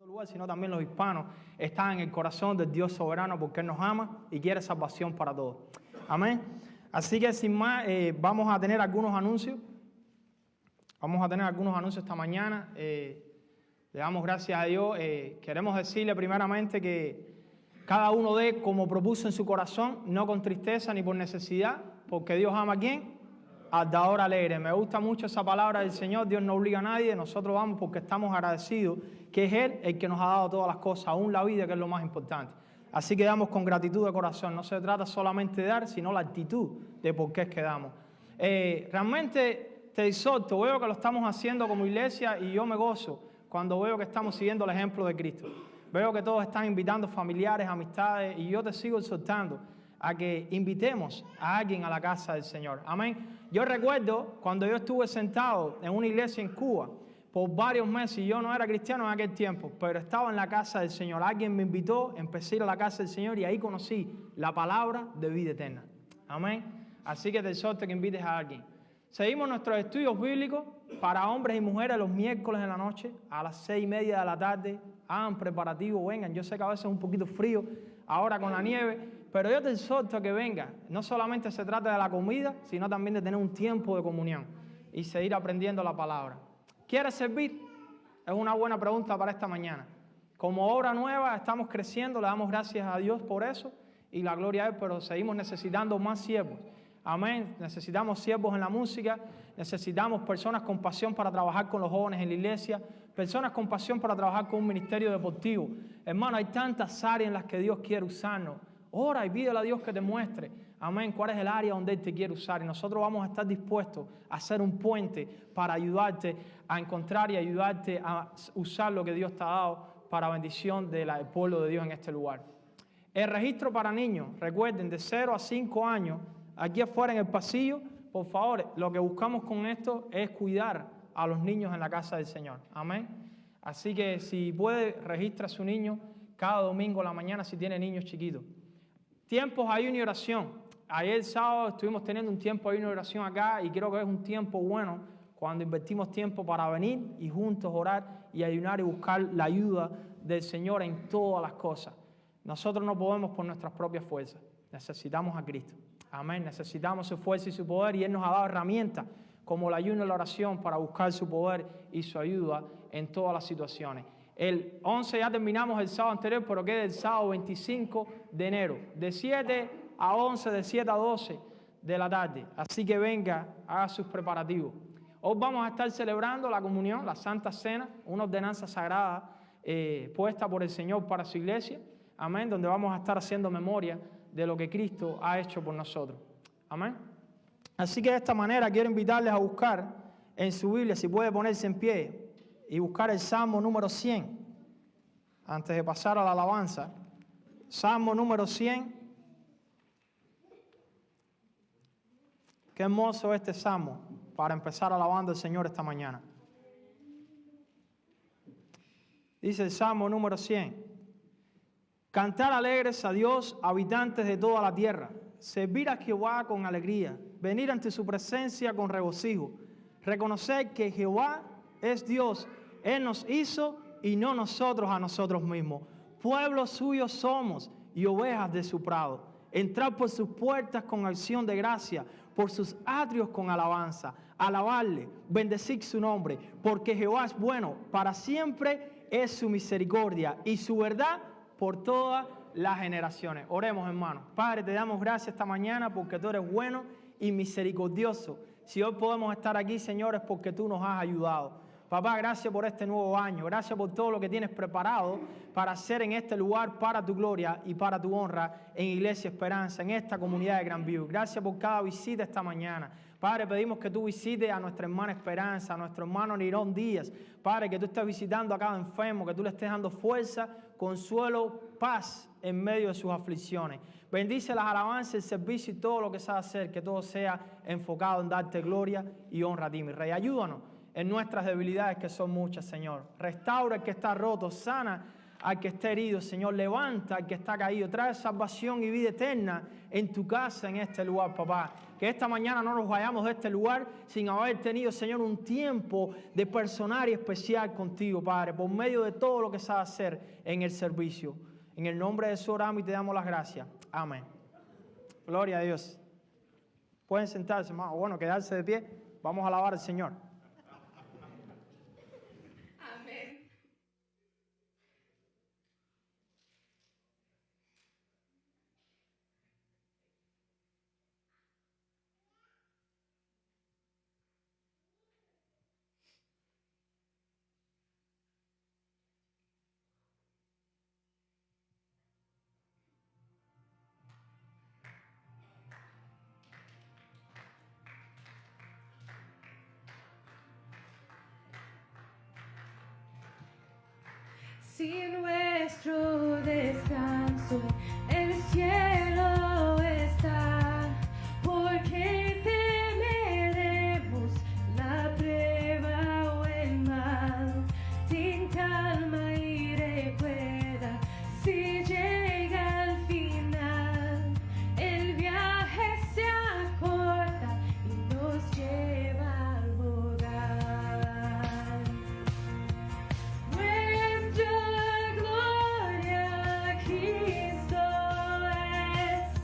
lugar, sino también los hispanos, están en el corazón del Dios soberano porque Él nos ama y quiere salvación para todos. Amén. Así que sin más, vamos a tener algunos anuncios. Vamos a tener algunos anuncios esta mañana. Le damos gracias a Dios. Queremos decirle primeramente que cada uno dé como propuso en su corazón, no con tristeza ni por necesidad, porque Dios ama a ¿quién? Al dador alegre. Me gusta mucho esa palabra del Señor. Dios no obliga a nadie, nosotros vamos porque estamos agradecidos que es Él el que nos ha dado todas las cosas, aún la vida, que es lo más importante. Así que damos con gratitud de corazón. No se trata solamente de dar, sino la actitud de por qué es que damos. Realmente te exhorto, veo que lo estamos haciendo como iglesia y yo me gozo cuando veo que estamos siguiendo el ejemplo de Cristo. Veo que todos están invitando familiares, amistades, y yo te sigo exhortando a que invitemos a alguien a la casa del Señor. Amén. Yo recuerdo cuando yo estuve sentado en una iglesia en Cuba por varios meses, y yo no era cristiano en aquel tiempo, pero estaba en la casa del Señor. Alguien me invitó, empecé a ir a la casa del Señor y ahí conocí la palabra de vida eterna. Amén. Así que te exhorto que invites a alguien. Seguimos nuestros estudios bíblicos para hombres y mujeres los miércoles en la noche a las 6:30 de la tarde. Hagan preparativo, vengan. Yo sé que a veces es un poquito frío ahora con la nieve, pero yo te exhorto a que venga. No solamente se trata de la comida, sino también de tener un tiempo de comunión y seguir aprendiendo la palabra. ¿Quieres servir? Es una buena pregunta para esta mañana. Como obra nueva estamos creciendo, le damos gracias a Dios por eso y la gloria a Él, pero seguimos necesitando más siervos. Amén. Necesitamos siervos en la música, necesitamos personas con pasión para trabajar con los jóvenes en la iglesia, personas con pasión para trabajar con un ministerio deportivo. Hermano, hay tantas áreas en las que Dios quiere usarnos. Ora y pídele a Dios que te muestre, amén, cuál es el área donde Él te quiere usar. Y nosotros vamos a estar dispuestos a hacer un puente para ayudarte a encontrar y ayudarte a usar lo que Dios te ha dado para bendición del pueblo de Dios en este lugar. El registro para niños, recuerden, de 0 a 5 años, aquí afuera en el pasillo, por favor, lo que buscamos con esto es cuidar a los niños en la casa del Señor. Amén. Así que si puede, registra a su niño cada domingo a la mañana si tiene niños chiquitos. Tiempos, ayuno y oración. Ayer sábado estuvimos teniendo un tiempo de ayuno y oración acá y creo que es un tiempo bueno cuando invertimos tiempo para venir y juntos orar y ayunar y buscar la ayuda del Señor en todas las cosas. Nosotros no podemos por nuestras propias fuerzas. Necesitamos a Cristo. Amén. Necesitamos su fuerza y su poder y Él nos ha dado herramientas como el ayuno y la oración para buscar su poder y su ayuda en todas las situaciones. El 11 ya terminamos el sábado anterior, pero queda el sábado 25 de enero, de 7 a 11, de 7 a 12 de la tarde. Así que venga, haga sus preparativos. Hoy vamos a estar celebrando la comunión, la Santa Cena, una ordenanza sagrada puesta por el Señor para su iglesia. Amén, donde vamos a estar haciendo memoria de lo que Cristo ha hecho por nosotros. Amén. Así que de esta manera quiero invitarles a buscar en su Biblia, si puede ponerse en pie, y buscar el Salmo número 100, antes de pasar a la alabanza. Salmo número 100. Qué hermoso este Salmo para empezar alabando al Señor esta mañana. Dice el Salmo número 100. Cantar alegres a Dios, habitantes de toda la tierra. Servir a Jehová con alegría. Venir ante su presencia con regocijo. Reconocer que Jehová es Dios. Él nos hizo y no nosotros a nosotros mismos. Pueblo suyo somos y ovejas de su prado. Entrar por sus puertas con acción de gracia, por sus atrios con alabanza. Alabarle, bendecir su nombre, porque Jehová es bueno, para siempre es su misericordia y su verdad por todas las generaciones. Oremos, hermanos. Padre, te damos gracias esta mañana porque tú eres bueno y misericordioso. Si hoy podemos estar aquí, Señor, es porque tú nos has ayudado. Papá, gracias por este nuevo año. Gracias por todo lo que tienes preparado para hacer en este lugar para tu gloria y para tu honra en Iglesia Esperanza, en esta comunidad de Gran View. Gracias por cada visita esta mañana. Padre, pedimos que tú visites a nuestra hermana Esperanza, a nuestro hermano Nirón Díaz. Padre, que tú estés visitando a cada enfermo, que tú le estés dando fuerza, consuelo, paz en medio de sus aflicciones. Bendice las alabanzas, el servicio y todo lo que sabe hacer, que todo sea enfocado en darte gloria y honra a ti, mi Rey. Ayúdanos en nuestras debilidades, que son muchas, Señor. Restaura el que está roto, sana al que está herido, Señor. Levanta al que está caído. Trae salvación y vida eterna en tu casa, en este lugar, papá. Que esta mañana no nos vayamos de este lugar sin haber tenido, Señor, un tiempo de personal y especial contigo, Padre, por medio de todo lo que sabe hacer en el servicio. En el nombre de Jesús oramos y te damos las gracias. Amén. Gloria a Dios. Pueden sentarse, hermano. Bueno, quedarse de pie. Vamos a alabar al Señor. Amén. Si nuestro descanso en el cielo está, ¿por qué temeremos la prueba o el mal? Sin calma y recuerda, si llega al final, el viaje se acorta y nos lleva al hogar. Nuestra gloria Cristo es.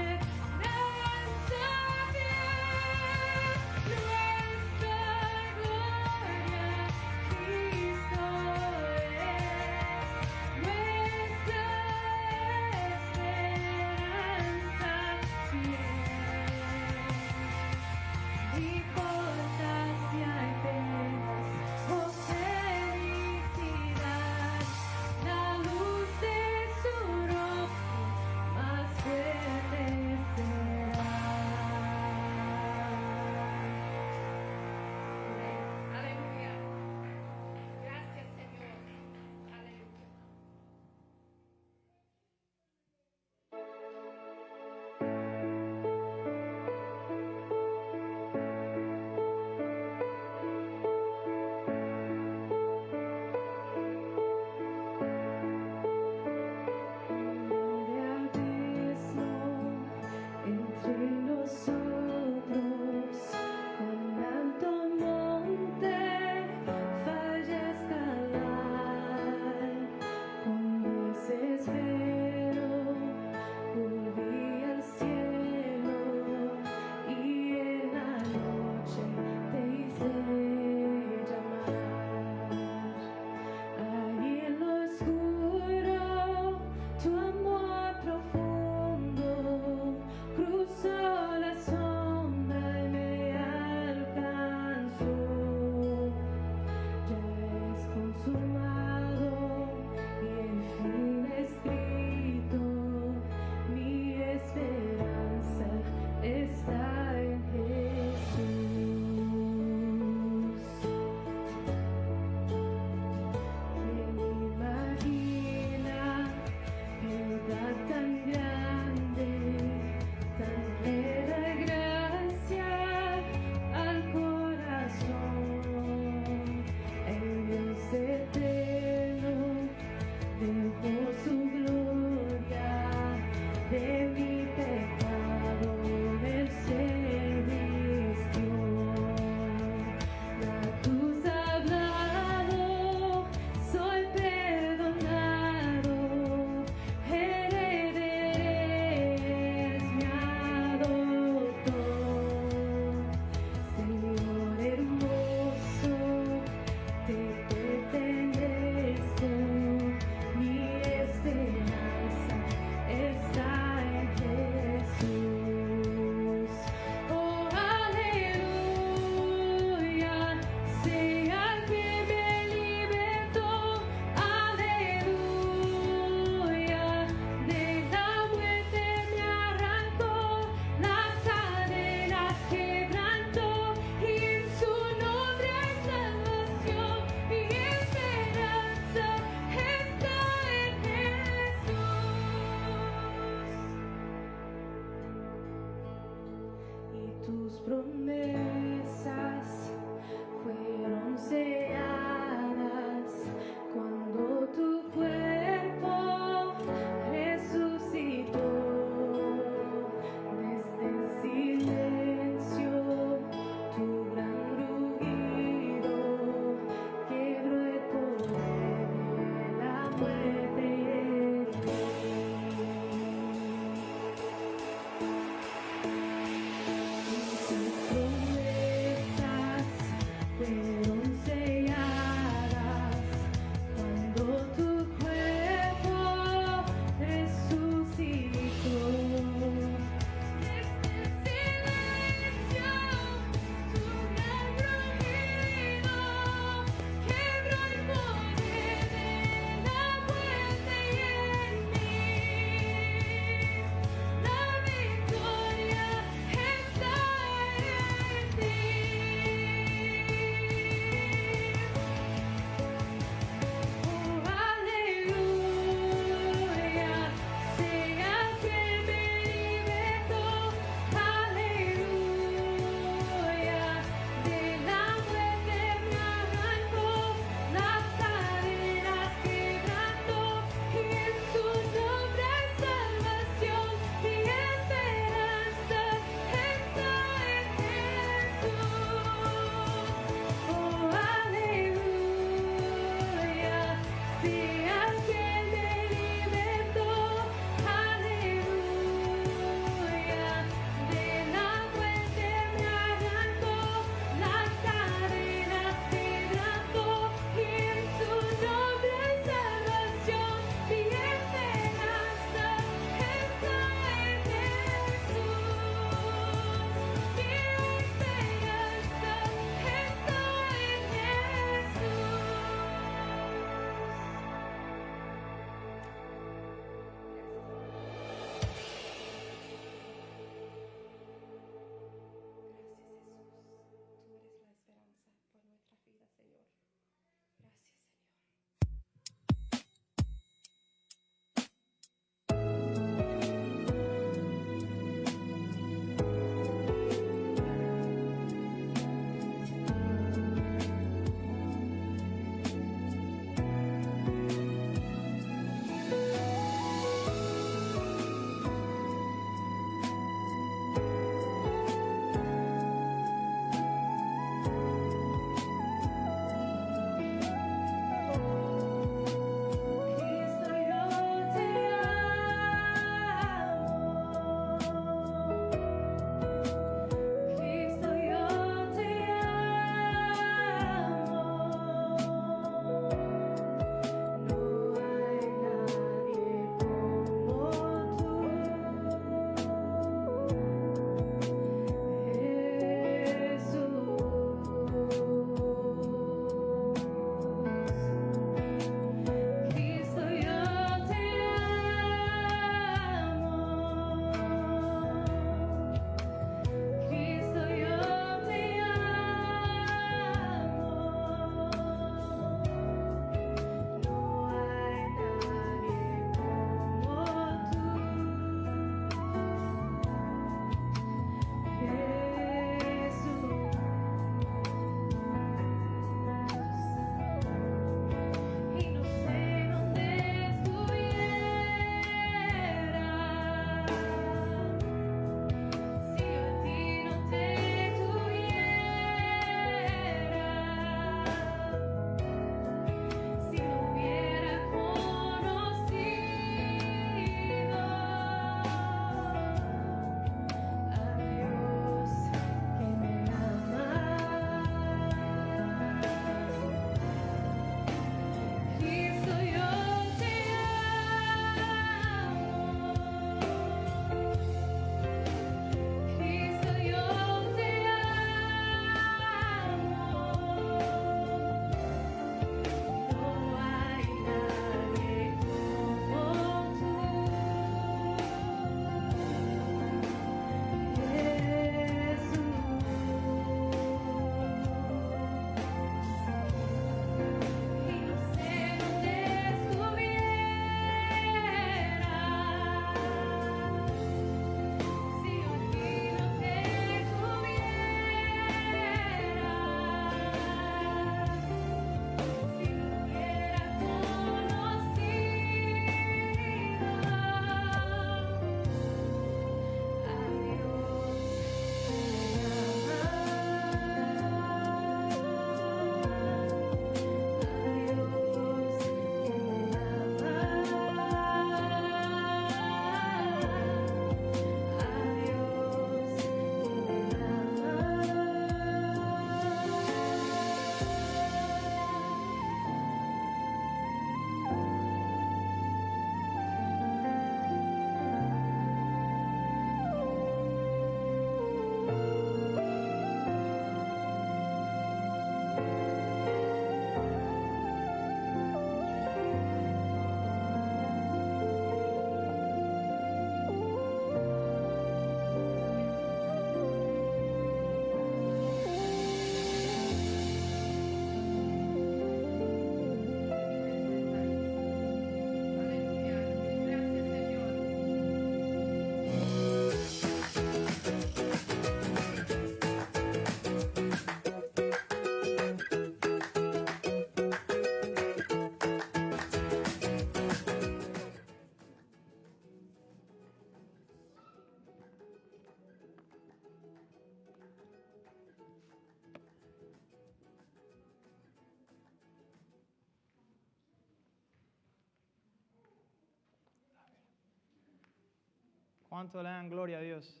¿Cuántos le dan gloria a Dios?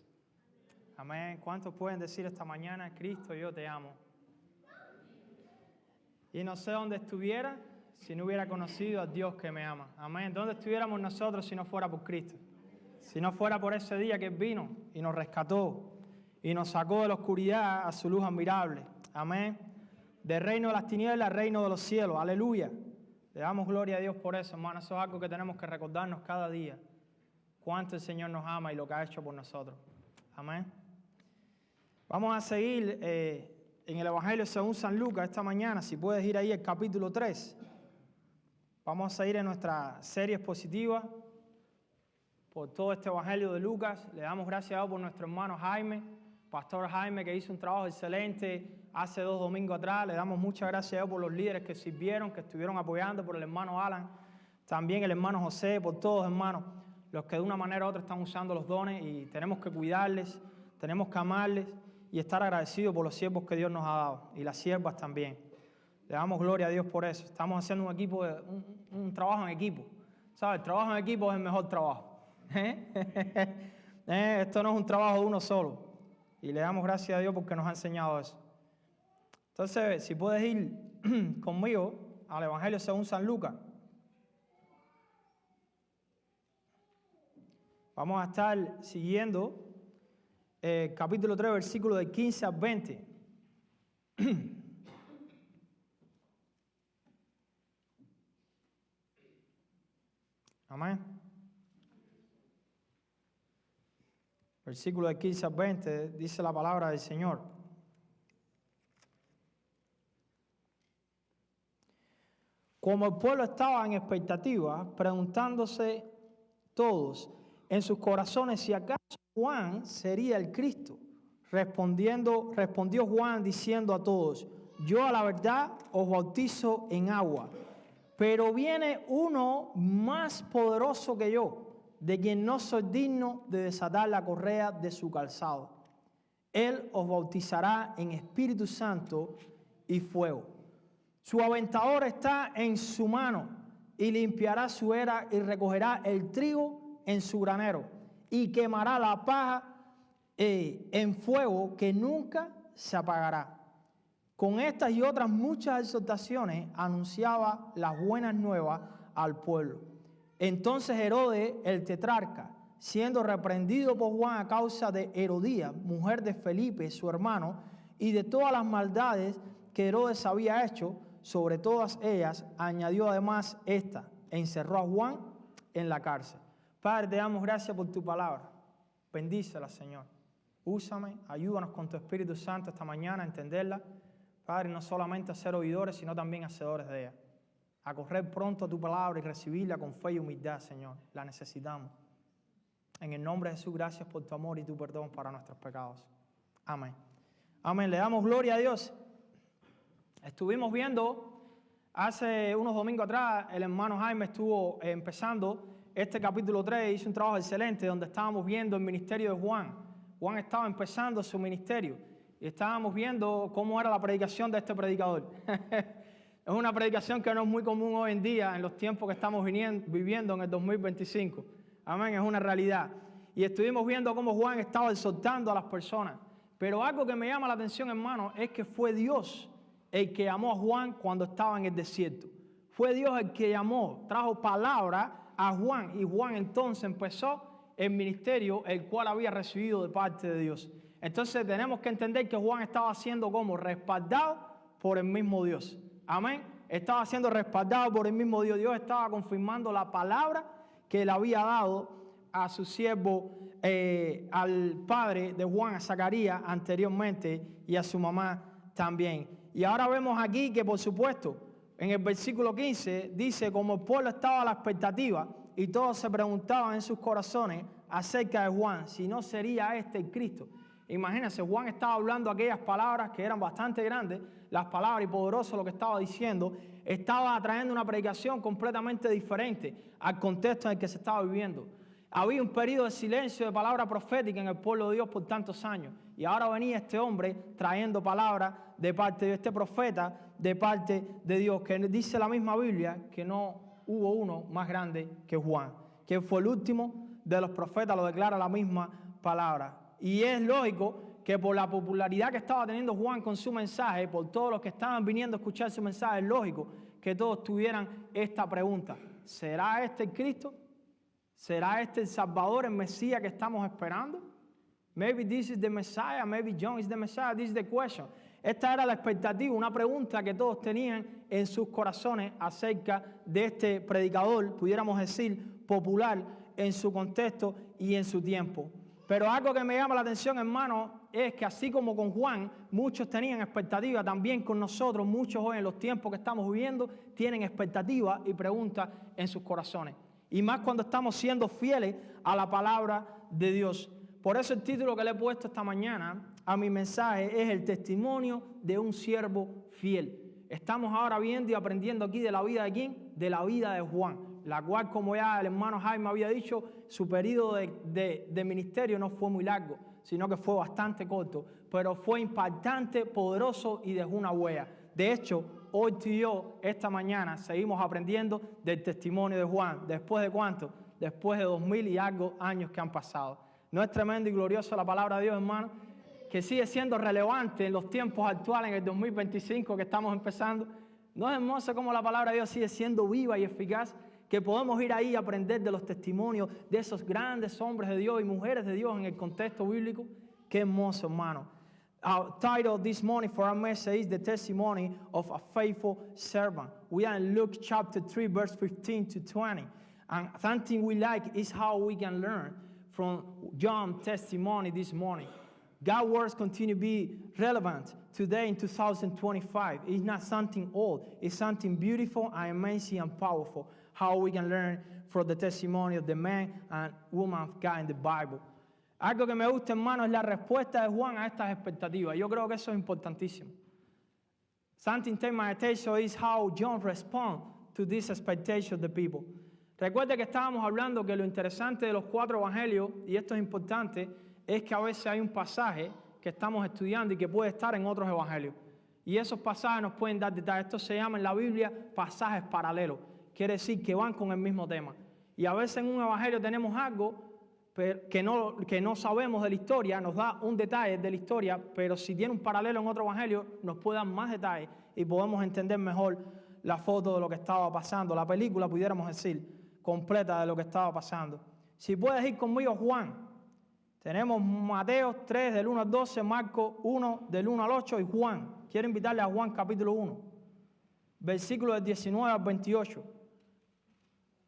Amén. ¿Cuántos pueden decir esta mañana, Cristo, yo te amo? Y no sé dónde estuviera si no hubiera conocido a Dios que me ama. Amén. ¿Dónde estuviéramos nosotros si no fuera por Cristo? Si no fuera por ese día que Él vino y nos rescató y nos sacó de la oscuridad a su luz admirable. Amén. Del reino de las tinieblas al reino de los cielos. Aleluya. Le damos gloria a Dios por eso, hermano. Eso es algo que tenemos que recordarnos cada día. Cuánto el Señor nos ama y lo que ha hecho por nosotros. Amén. Vamos a seguir en el Evangelio según San Lucas esta mañana. Si puedes ir ahí al capítulo 3. Vamos a seguir en nuestra serie expositiva por todo este Evangelio de Lucas. Le damos gracias a Dios por nuestro hermano Jaime, Pastor Jaime, que hizo un trabajo excelente hace 2 domingos atrás. Le damos muchas gracias a Dios por los líderes que sirvieron, que estuvieron apoyando, por el hermano Alan, también el hermano José, por todos, hermanos, los que de una manera u otra están usando los dones, y tenemos que cuidarles, tenemos que amarles y estar agradecidos por los siervos que Dios nos ha dado, y las siervas también. Le damos gloria a Dios por eso. Estamos haciendo un trabajo en equipo. ¿Sabes? El trabajo en equipo es el mejor trabajo. Esto no es un trabajo de uno solo. Y le damos gracias a Dios porque nos ha enseñado eso. Entonces, si puedes ir conmigo al Evangelio según San Lucas. Vamos a estar siguiendo capítulo 3, versículo del 15 al 20. Amén. Versículo del 15 al 20 dice la palabra del Señor. Como el pueblo estaba en expectativa, preguntándose todos en sus corazones si acaso Juan sería el Cristo, respondió Juan diciendo a todos: yo a la verdad os bautizo en agua, pero viene uno más poderoso que yo, de quien no soy digno de desatar la correa de su calzado. Él os bautizará en Espíritu Santo y fuego. Su aventador está en su mano, y limpiará su era y recogerá el trigo en su granero, y quemará la paja en fuego que nunca se apagará. Con estas y otras muchas exhortaciones anunciaba las buenas nuevas al pueblo. Entonces Herodes, el tetrarca, siendo reprendido por Juan a causa de Herodías, mujer de Felipe, su hermano, y de todas las maldades que Herodes había hecho, sobre todas ellas añadió además esta: encerró a Juan en la cárcel. Padre, te damos gracias por tu palabra. Bendícela, Señor. Úsame, ayúdanos con tu Espíritu Santo esta mañana a entenderla. Padre, no solamente a ser oidores, sino también hacedores de ella. A correr pronto a tu palabra y recibirla con fe y humildad, Señor. La necesitamos. En el nombre de Jesús, gracias por tu amor y tu perdón para nuestros pecados. Amén. Amén. Le damos gloria a Dios. Estuvimos viendo hace unos domingos atrás, el hermano Jaime estuvo empezando este capítulo 3, hizo un trabajo excelente donde estábamos viendo el ministerio de Juan. Juan estaba empezando su ministerio y estábamos viendo cómo era la predicación de este predicador. Es una predicación que no es muy común hoy en día, en los tiempos que estamos viviendo en el 2025. Amén, es una realidad. Y estuvimos viendo cómo Juan estaba exhortando a las personas. Pero algo que me llama la atención, hermano, es que fue Dios el que llamó a Juan cuando estaba en el desierto. Fue Dios el que llamó, trajo palabra a Juan, y Juan entonces empezó el ministerio el cual había recibido de parte de Dios. Entonces tenemos que entender que Juan estaba siendo como respaldado por el mismo Dios. Amén. Estaba siendo respaldado por el mismo Dios. Dios estaba confirmando la palabra que él había dado a su siervo, al padre de Juan, a Zacarías anteriormente, y a su mamá también. Y ahora vemos aquí que, por supuesto, en el versículo 15 dice: como el pueblo estaba a la expectativa y todos se preguntaban en sus corazones acerca de Juan, si no sería este el Cristo. Imagínense, Juan estaba hablando aquellas palabras que eran bastante grandes, las palabras, y poderoso lo que estaba diciendo. Estaba trayendo una predicación completamente diferente al contexto en el que se estaba viviendo. Había un periodo de silencio de palabra profética en el pueblo de Dios por tantos años. Y ahora venía este hombre trayendo palabra de parte de este profeta, de parte de Dios, que dice la misma Biblia que no hubo uno más grande que Juan, que fue el último de los profetas lo declara la misma palabra. Y es lógico que por la popularidad que estaba teniendo Juan con su mensaje, por todos los que estaban viniendo a escuchar su mensaje, es lógico que todos tuvieran esta pregunta: ¿será este el Cristo? ¿Será este el Salvador, el Mesías que estamos esperando? Maybe this is the Messiah, maybe John is the Messiah, this is the question. Esta era la expectativa, una pregunta que todos tenían en sus corazones acerca de este predicador, pudiéramos decir, popular en su contexto y en su tiempo. Pero algo que me llama la atención, hermano, es que así como con Juan, muchos tenían expectativa, también con nosotros, muchos hoy en los tiempos que estamos viviendo, tienen expectativa y preguntas en sus corazones. Y más cuando estamos siendo fieles a la palabra de Dios. Por eso el título que le he puesto esta mañana a mi mensaje es el testimonio de un siervo fiel. Estamos ahora viendo y aprendiendo aquí de la vida de ¿quién? De la vida de Juan, la cual, como ya el hermano Jaime había dicho, su periodo de ministerio no fue muy largo, sino que fue bastante corto, pero fue impactante, poderoso y dejó una huella. De hecho, hoy tú y yo, esta mañana, seguimos aprendiendo del testimonio de Juan. ¿Después de cuánto? Después de 2000 y algo años que han pasado. ¿No es tremendo y glorioso la palabra de Dios, hermano? Que sigue siendo relevante en los tiempos actuales, en el 2025 que estamos empezando. ¿No es hermoso cómo la palabra de Dios sigue siendo viva y eficaz? Que podemos ir ahí y aprender de los testimonios de esos grandes hombres de Dios y mujeres de Dios en el contexto bíblico. Qué hermoso, hermano. Our title this morning for our message is the testimony of a faithful servant. We are in Luke chapter 3, verse 15 to 20. And something we like is how we can learn from John's testimony this morning. God's words continue to be relevant today in 2025. It's not something old. It's something beautiful and amazing and powerful. How we can learn from the testimony of the man and woman of God in the Bible. Algo que me gusta, hermano, es la respuesta de Juan a estas expectativas. Yo creo que eso es importantísimo. Something take my attention is how John responds to this expectation of the people. Recuerde que estábamos hablando que lo interesante de los 4 evangelios, y esto es importante, es que a veces hay un pasaje que estamos estudiando y que puede estar en otros evangelios. Y esos pasajes nos pueden dar detalles. Esto se llama en la Biblia pasajes paralelos. Quiere decir que van con el mismo tema. Y a veces en un evangelio tenemos algo que no sabemos de la historia, nos da un detalle de la historia, pero si tiene un paralelo en otro evangelio, nos puede dar más detalles y podemos entender mejor la foto de lo que estaba pasando, la película, pudiéramos decir, completa de lo que estaba pasando. Si puedes ir conmigo, Juan. Tenemos Mateo 3, del 1 al 12, Marcos 1, del 1 al 8 y Juan. Quiero invitarle a Juan capítulo 1, versículos del 19 al 28.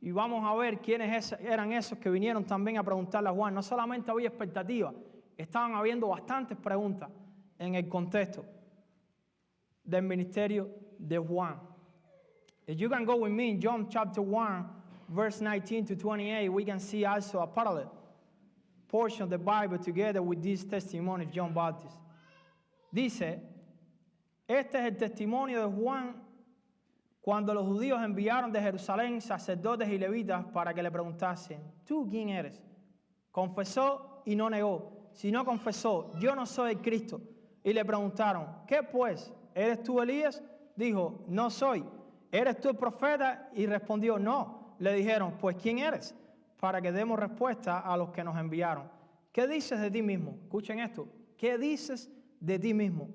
Y vamos a ver quiénes eran esos que vinieron también a preguntarle a Juan. No solamente había expectativa, estaban habiendo bastantes preguntas en el contexto del ministerio de Juan. If you can go with me in John chapter 1, verse 19 to 28, we can see also a parallel portion of the Bible together with this testimony of John Baptist. Dice, este es el testimonio de Juan cuando los judíos enviaron de Jerusalén sacerdotes y levitas para que le preguntasen, ¿tú quién eres? Confesó y no negó. Si no confesó, yo no soy el Cristo. Y le preguntaron, ¿qué pues? ¿Eres tú Elías? Dijo, no soy. ¿Eres tú el profeta? Y respondió, no. Le dijeron, pues ¿quién eres? Para que demos respuesta a los que nos enviaron. ¿Qué dices de ti mismo? Escuchen esto. ¿Qué dices de ti mismo?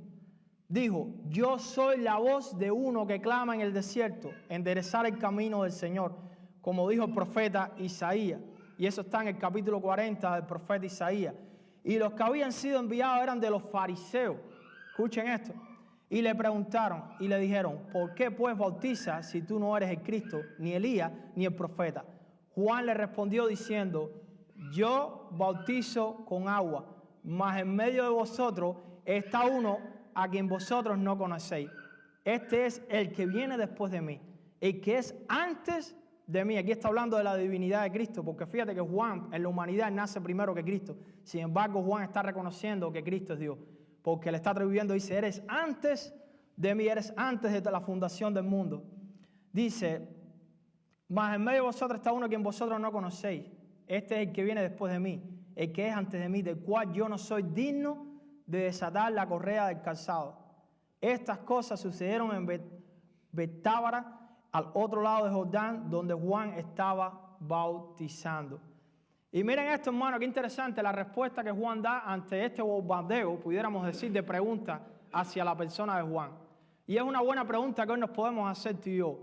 Dijo, yo soy la voz de uno que clama en el desierto, enderezar el camino del Señor, como dijo el profeta Isaías. Y eso está en el capítulo 40 del profeta Isaías. Y los que habían sido enviados eran de los fariseos. Escuchen esto. Y le preguntaron y le dijeron, ¿por qué pues bautizas si tú no eres el Cristo, ni Elías, ni el profeta? Juan le respondió diciendo, yo bautizo con agua, mas en medio de vosotros está uno a quien vosotros no conocéis. Este es el que viene después de mí, el que es antes de mí. Aquí está hablando de la divinidad de Cristo, porque fíjate que Juan en la humanidad nace primero que Cristo. Sin embargo, Juan está reconociendo que Cristo es Dios, porque le está atribuyendo, dice, eres antes de mí, eres antes de la fundación del mundo. Dice, mas en medio de vosotros está uno a quien vosotros no conocéis. Este es el que viene después de mí, el que es antes de mí, del cual yo no soy digno de desatar la correa del calzado. Estas cosas sucedieron en Betábara, al otro lado de Jordán, donde Juan estaba bautizando. Y miren esto, hermano, qué interesante la respuesta que Juan da ante este bombardeo, pudiéramos decir, de preguntas hacia la persona de Juan. Y es una buena pregunta que hoy nos podemos hacer tú y yo.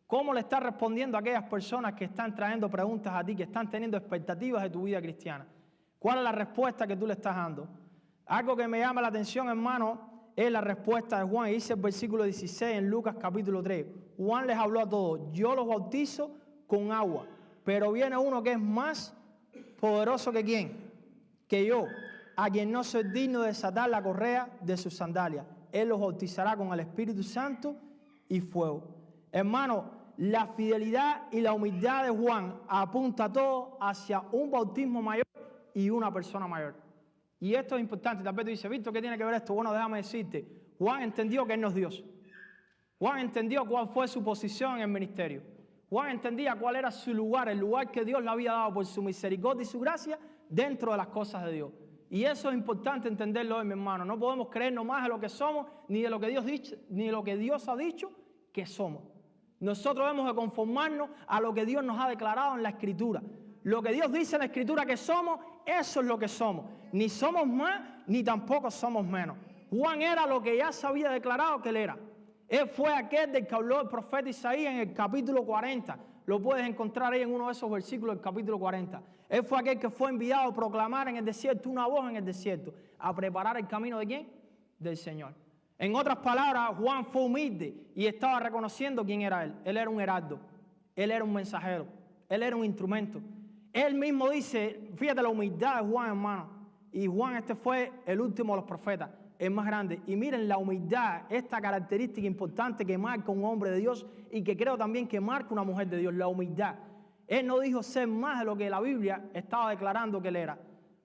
¿Cómo le estás respondiendo a aquellas personas que están trayendo preguntas a ti, que están teniendo expectativas de tu vida cristiana? ¿Cuál es la respuesta que tú le estás dando? Algo que me llama la atención, hermano, es la respuesta de Juan. Dice el versículo 16 en Lucas capítulo 3. Juan les habló a todos: yo los bautizo con agua, pero viene uno que es más poderoso que quién, que yo, a quien no soy digno de desatar la correa de sus sandalias. Él los bautizará con el Espíritu Santo y fuego. Hermano, la fidelidad y la humildad de Juan apunta todo hacia un bautismo mayor y una persona mayor. Y esto es importante. Tal vez tú dices: Víctor, ¿qué tiene que ver esto? Bueno, déjame decirte, Juan entendió que Él no es Dios. Juan entendió cuál fue su posición en el ministerio. Juan entendía cuál era su lugar, el lugar que Dios le había dado por su misericordia y su gracia dentro de las cosas de Dios. Y eso es importante entenderlo hoy, mi hermano. No podemos creernos más de lo que somos, ni de lo que Dios ha dicho que somos. Nosotros debemos de conformarnos a lo que Dios nos ha declarado en la Escritura. Lo que Dios dice en la Escritura que somos, eso es lo que somos. Ni somos más, ni tampoco somos menos. Juan era lo que ya se había declarado que él era. Él fue aquel del que habló el profeta Isaías en el capítulo 40. Lo puedes encontrar ahí en uno de esos versículos del capítulo 40. Él fue aquel que fue enviado a proclamar en el desierto una voz en el desierto, a preparar el camino ¿de quién? Del Señor. En otras palabras, Juan fue humilde y estaba reconociendo quién era él. Él era un heraldo, él era un mensajero, él era un instrumento. Él mismo dice, fíjate la humildad de Juan, hermano. Y Juan este fue el último de los profetas, el más grande. Y miren la humildad, esta característica importante que marca un hombre de Dios y que creo también que marca una mujer de Dios, la humildad. Él no dijo ser más de lo que la Biblia estaba declarando que él era.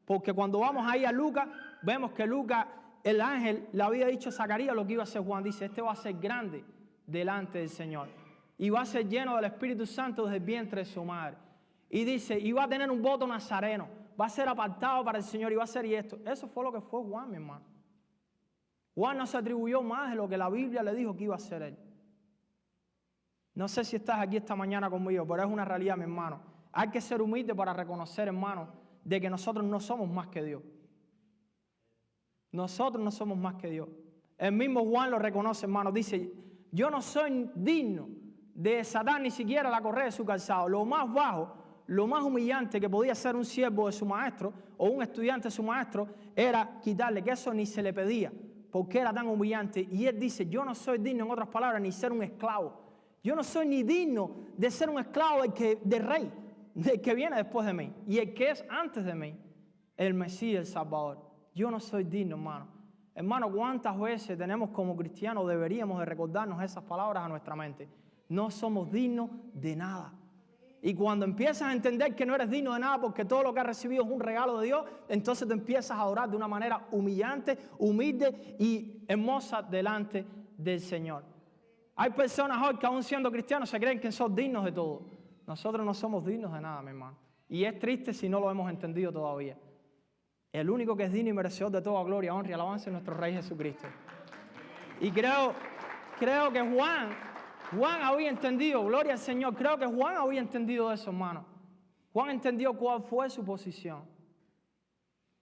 Porque cuando vamos ahí a Lucas, vemos que Lucas, el ángel, le había dicho a Zacarías lo que iba a ser Juan. Dice, este va a ser grande delante del Señor. Y va a ser lleno del Espíritu Santo desde el vientre de su madre. Y dice, y va a tener un voto nazareno. Va a ser apartado para el Señor y va a ser y esto. Eso fue lo que fue Juan, mi hermano. Juan no se atribuyó más de lo que la Biblia le dijo que iba a ser él. No sé si estás aquí esta mañana conmigo, pero es una realidad, mi hermano. Hay que ser humilde para reconocer, hermano, de que nosotros no somos más que Dios. Nosotros no somos más que Dios. El mismo Juan lo reconoce, hermano. Dice, yo no soy digno de desatar ni siquiera la correa de su calzado. Lo más bajo, lo más humillante que podía ser un siervo de su maestro o un estudiante de su maestro era quitarle, que eso ni se le pedía, porque era tan humillante. Y él dice, yo no soy digno, en otras palabras, ni ser un esclavo. Yo no soy ni digno de ser un esclavo del rey, del que viene después de mí y el que es antes de mí, el Mesías, el Salvador. Yo no soy digno, hermano. Hermano, ¿cuántas veces tenemos como cristianos deberíamos de recordarnos esas palabras a nuestra mente? No somos dignos de nada. Y cuando empiezas a entender que no eres digno de nada porque todo lo que has recibido es un regalo de Dios, entonces te empiezas a adorar de una manera humillante, humilde y hermosa delante del Señor. Hay personas hoy que aún siendo cristianos se creen que son dignos de todo. Nosotros no somos dignos de nada, mi hermano. Y es triste si no lo hemos entendido todavía. El único que es digno y merecedor de toda gloria, honra y alabanza es nuestro Rey Jesucristo. Y creo que Juan había entendido, gloria al Señor, creo que Juan había entendido eso, hermano. Juan entendió cuál fue su posición.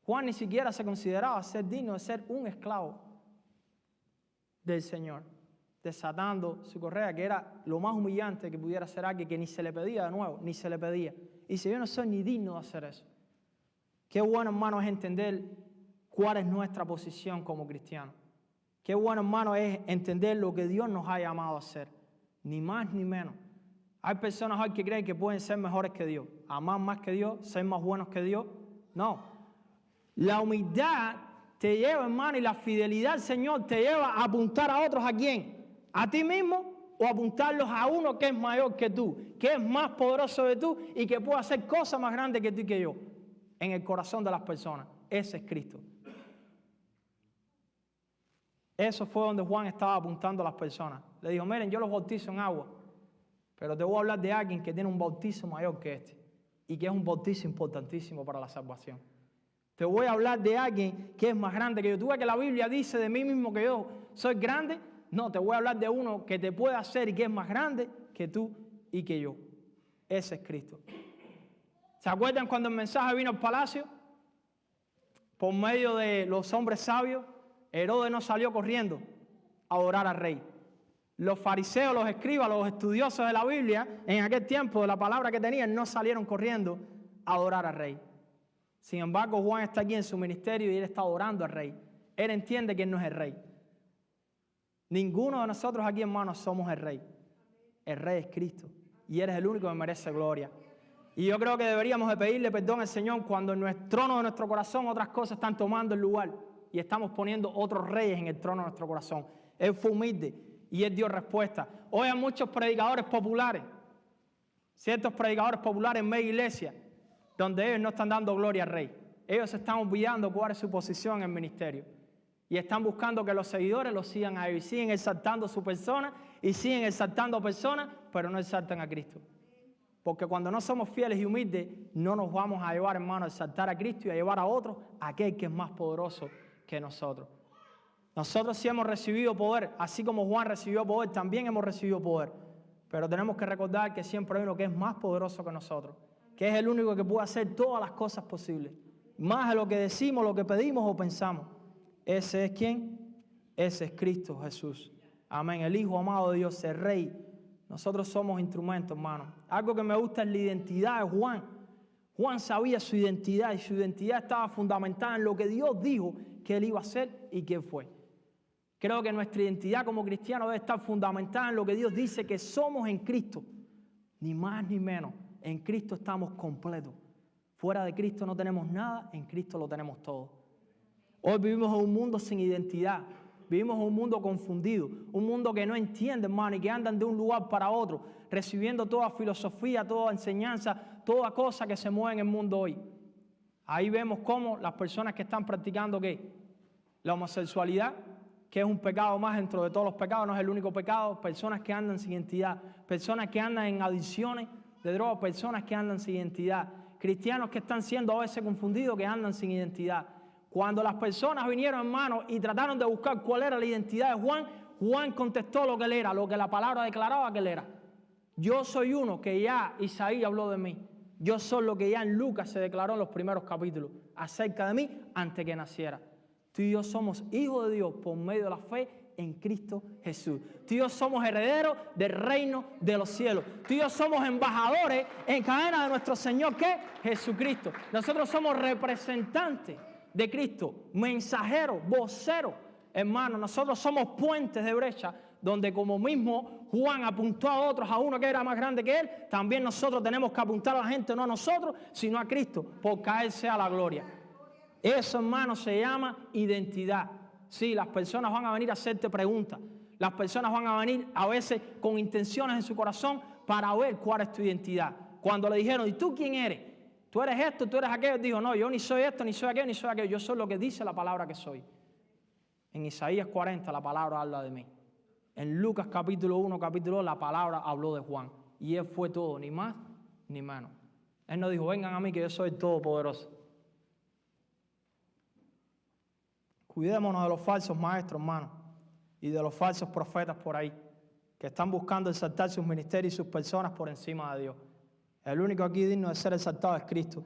Juan ni siquiera se consideraba ser digno de ser un esclavo del Señor, desatando su correa, que era lo más humillante que pudiera ser alguien que ni se le pedía de nuevo, ni se le pedía. Y dice, yo no soy ni digno de hacer eso. Qué bueno, hermano, es entender cuál es nuestra posición como cristianos. Qué bueno, hermano, es entender lo que Dios nos ha llamado a hacer. Ni más ni menos. Hay personas hoy que creen que pueden ser mejores que Dios, amar más que Dios, ser más buenos que Dios. No. La humildad te lleva, hermano, y la fidelidad al Señor te lleva a apuntar a otros. ¿A quién? ¿A ti mismo o apuntarlos a uno que es mayor que tú, que es más poderoso que tú y que puede hacer cosas más grandes que tú y que yo? En el corazón de las personas. Ese es Cristo. Eso fue donde Juan estaba apuntando a las personas. Le dijo, miren, yo los bautizo en agua, pero te voy a hablar de alguien que tiene un bautizo mayor que este y que es un bautizo importantísimo para la salvación. Te voy a hablar de alguien que es más grande que yo. ¿Tú ves que la Biblia dice de mí mismo que yo soy grande? No, te voy a hablar de uno que te puede hacer y que es más grande que tú y que yo. Ese es Cristo. ¿Se acuerdan cuando el mensaje vino al palacio? Por medio de los hombres sabios, Herodes no salió corriendo a adorar al rey. Los fariseos, los escribas, los estudiosos de la Biblia, en aquel tiempo, de la palabra que tenían, no salieron corriendo a adorar al rey. Sin embargo, Juan está aquí en su ministerio y él está adorando al rey. Él entiende que él no es el rey. Ninguno de nosotros aquí, hermanos, somos el rey. El rey es Cristo y él es el único que merece gloria. Y yo creo que deberíamos de pedirle perdón al Señor cuando en el trono de nuestro corazón otras cosas están tomando el lugar y estamos poniendo otros reyes en el trono de nuestro corazón. Él fue humilde y él dio respuesta. Hoy hay muchos predicadores populares, ciertos predicadores populares en media iglesia, donde ellos no están dando gloria al rey. Ellos se están olvidando cuál es su posición en el ministerio. Y están buscando que los seguidores los sigan a ellos. Y siguen exaltando su persona y siguen exaltando personas, pero no exaltan a Cristo. Porque cuando no somos fieles y humildes, no nos vamos a llevar, hermanos, a exaltar a Cristo y a llevar a otros a aquel que es más poderoso que nosotros. Nosotros sí hemos recibido poder, así como Juan recibió poder, también hemos recibido poder. Pero tenemos que recordar que siempre hay uno que es más poderoso que nosotros, que es el único que puede hacer todas las cosas posibles. Más de lo que decimos, lo que pedimos o pensamos. ¿Ese es quién? Ese es Cristo Jesús. Amén. El Hijo amado de Dios, el Rey. Nosotros somos instrumentos, hermano. Algo que me gusta es la identidad de Juan. Juan sabía su identidad y su identidad estaba fundamentada en lo que Dios dijo que él iba a hacer y que fue. Creo que nuestra identidad como cristianos debe estar fundamentada en lo que Dios dice que somos en Cristo. Ni más ni menos. En Cristo estamos completos. Fuera de Cristo no tenemos nada, en Cristo lo tenemos todo. Hoy vivimos en un mundo sin identidad. Vivimos en un mundo confundido, un mundo que no entiende, hermano, y que andan de un lugar para otro, recibiendo toda filosofía, toda enseñanza, toda cosa que se mueve en el mundo hoy. Ahí vemos cómo las personas que están practicando, ¿qué? La homosexualidad, que es un pecado más dentro de todos los pecados, no es el único pecado, personas que andan sin identidad, personas que andan en adicciones de drogas, personas que andan sin identidad, cristianos que están siendo a veces confundidos, que andan sin identidad. Cuando las personas vinieron, hermanos, y trataron de buscar cuál era la identidad de Juan, Juan contestó lo que él era, lo que la palabra declaraba que él era. Yo soy uno que ya Isaías habló de mí. Yo soy lo que ya en Lucas se declaró en los primeros capítulos acerca de mí antes que naciera. Tú y yo somos hijos de Dios por medio de la fe en Cristo Jesús. Tú y yo somos herederos del reino de los cielos. Tú y yo somos embajadores en cadena de nuestro Señor, ¿qué? Jesucristo. Nosotros somos representantes de Cristo, mensajeros, voceros. Hermanos, nosotros somos puentes de brecha, donde como mismo Juan apuntó a otros, a uno que era más grande que él, también nosotros tenemos que apuntar a la gente, no a nosotros, sino a Cristo, porque a Él sea la gloria. Eso, hermanos, se llama identidad. Sí, las personas van a venir a hacerte preguntas. Las personas van a venir a veces con intenciones en su corazón para ver cuál es tu identidad. Cuando le dijeron, ¿y tú quién eres? Tú eres esto, tú eres aquello. Dijo, no, yo ni soy esto, ni soy aquello, ni soy aquello. Yo soy lo que dice la palabra que soy. En Isaías 40 la palabra habla de mí. En Lucas capítulo 1, capítulo 2, la palabra habló de Juan. Y él fue todo, ni más ni menos. Él no dijo, vengan a mí que yo soy todopoderoso. Cuidémonos de los falsos maestros, hermanos, y de los falsos profetas por ahí, que están buscando exaltar sus ministerios y sus personas por encima de Dios. El único aquí digno de ser exaltado es Cristo.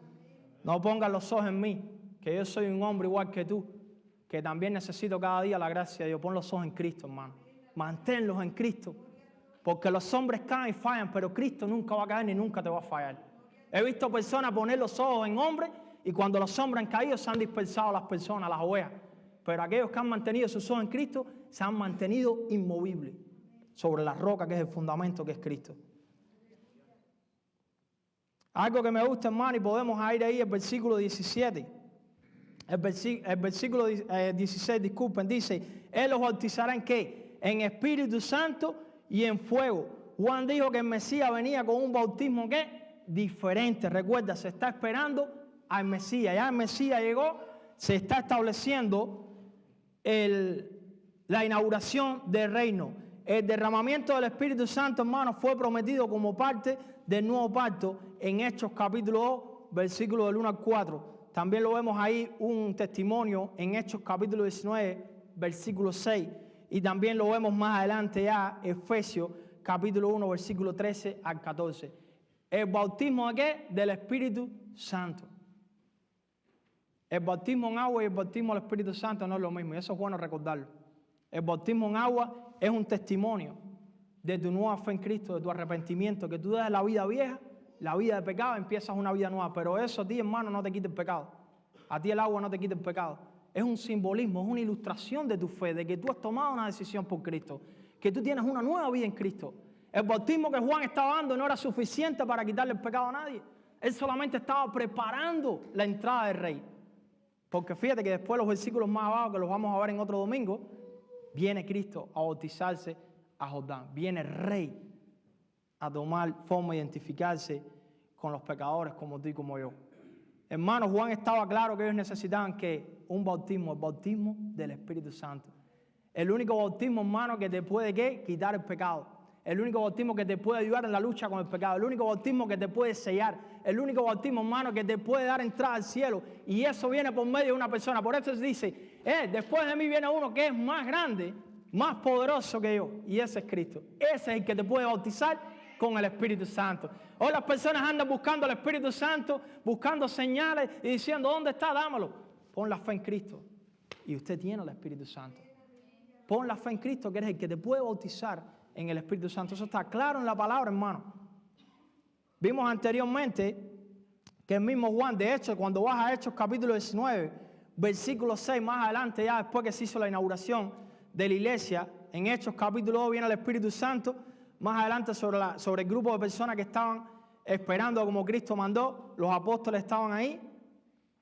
No pongan los ojos en mí, que yo soy un hombre igual que tú, que también necesito cada día la gracia de Dios. Pon los ojos en Cristo, hermano. Manténlos en Cristo, porque los hombres caen y fallan, pero Cristo nunca va a caer ni nunca te va a fallar. He visto personas poner los ojos en hombres y cuando los hombres han caído se han dispersado las personas, las ovejas. Pero aquellos que han mantenido sus ojos en Cristo se han mantenido inmovibles sobre la roca que es el fundamento que es Cristo. Algo que me gusta, hermano, y podemos ir ahí, el versículo 17. El versículo 16, disculpen, dice, Él los bautizará ¿en qué? En Espíritu Santo y en fuego. Juan dijo que el Mesías venía con un bautismo, ¿qué? Diferente. Recuerda, se está esperando al Mesías. Ya el Mesías llegó, se está estableciendo la inauguración del reino. El derramamiento del Espíritu Santo, hermano, fue prometido como parte del nuevo pacto en Hechos capítulo 2, versículo del 1 al 4. También lo vemos ahí un testimonio en Hechos capítulo 19, versículo 6. Y también lo vemos más adelante ya, Efesios capítulo 1, versículo 13 al 14. ¿El bautismo de qué? Del Espíritu Santo. El bautismo en agua y el bautismo del Espíritu Santo no es lo mismo, y eso es bueno recordarlo. El bautismo en agua es un testimonio de tu nueva fe en Cristo, de tu arrepentimiento, que tú dejas la vida vieja, la vida de pecado, empiezas una vida nueva. Pero eso a ti, hermano, no te quita el pecado. A ti el agua no te quita el pecado. Es un simbolismo, es una ilustración de tu fe, de que tú has tomado una decisión por Cristo, que tú tienes una nueva vida en Cristo. El bautismo que Juan estaba dando no era suficiente para quitarle el pecado a nadie. Él solamente estaba preparando la entrada del Rey. Porque fíjate que después los versículos más abajo, que los vamos a ver en otro domingo, viene Cristo a bautizarse a Jordán. Viene el Rey a tomar forma, identificarse con los pecadores como tú y como yo. Hermano, Juan estaba claro que ellos necesitaban que un bautismo, el bautismo del Espíritu Santo. El único bautismo, hermano, que te puede ¿qué? Quitar el pecado. El único bautismo que te puede ayudar en la lucha con el pecado. El único bautismo que te puede sellar. El único bautismo, hermano, que te puede dar entrada al cielo. Y eso viene por medio de una persona. Por eso se dice, después de mí viene uno que es más grande, más poderoso que yo. Y ese es Cristo. Ese es el que te puede bautizar con el Espíritu Santo. Hoy las personas andan buscando el Espíritu Santo, buscando señales y diciendo, ¿dónde está? Dámelo. Pon la fe en Cristo y usted tiene el Espíritu Santo. Pon la fe en Cristo, que eres el que te puede bautizar en el Espíritu Santo. Eso está claro en la palabra, hermano. Vimos anteriormente que el mismo Juan, de hecho, cuando vas a Hechos capítulo 19, versículo 6, más adelante, ya después que se hizo la inauguración de la iglesia, en Hechos capítulo 2 viene el Espíritu Santo. Más adelante sobre el grupo de personas que estaban esperando como Cristo mandó, los apóstoles estaban ahí,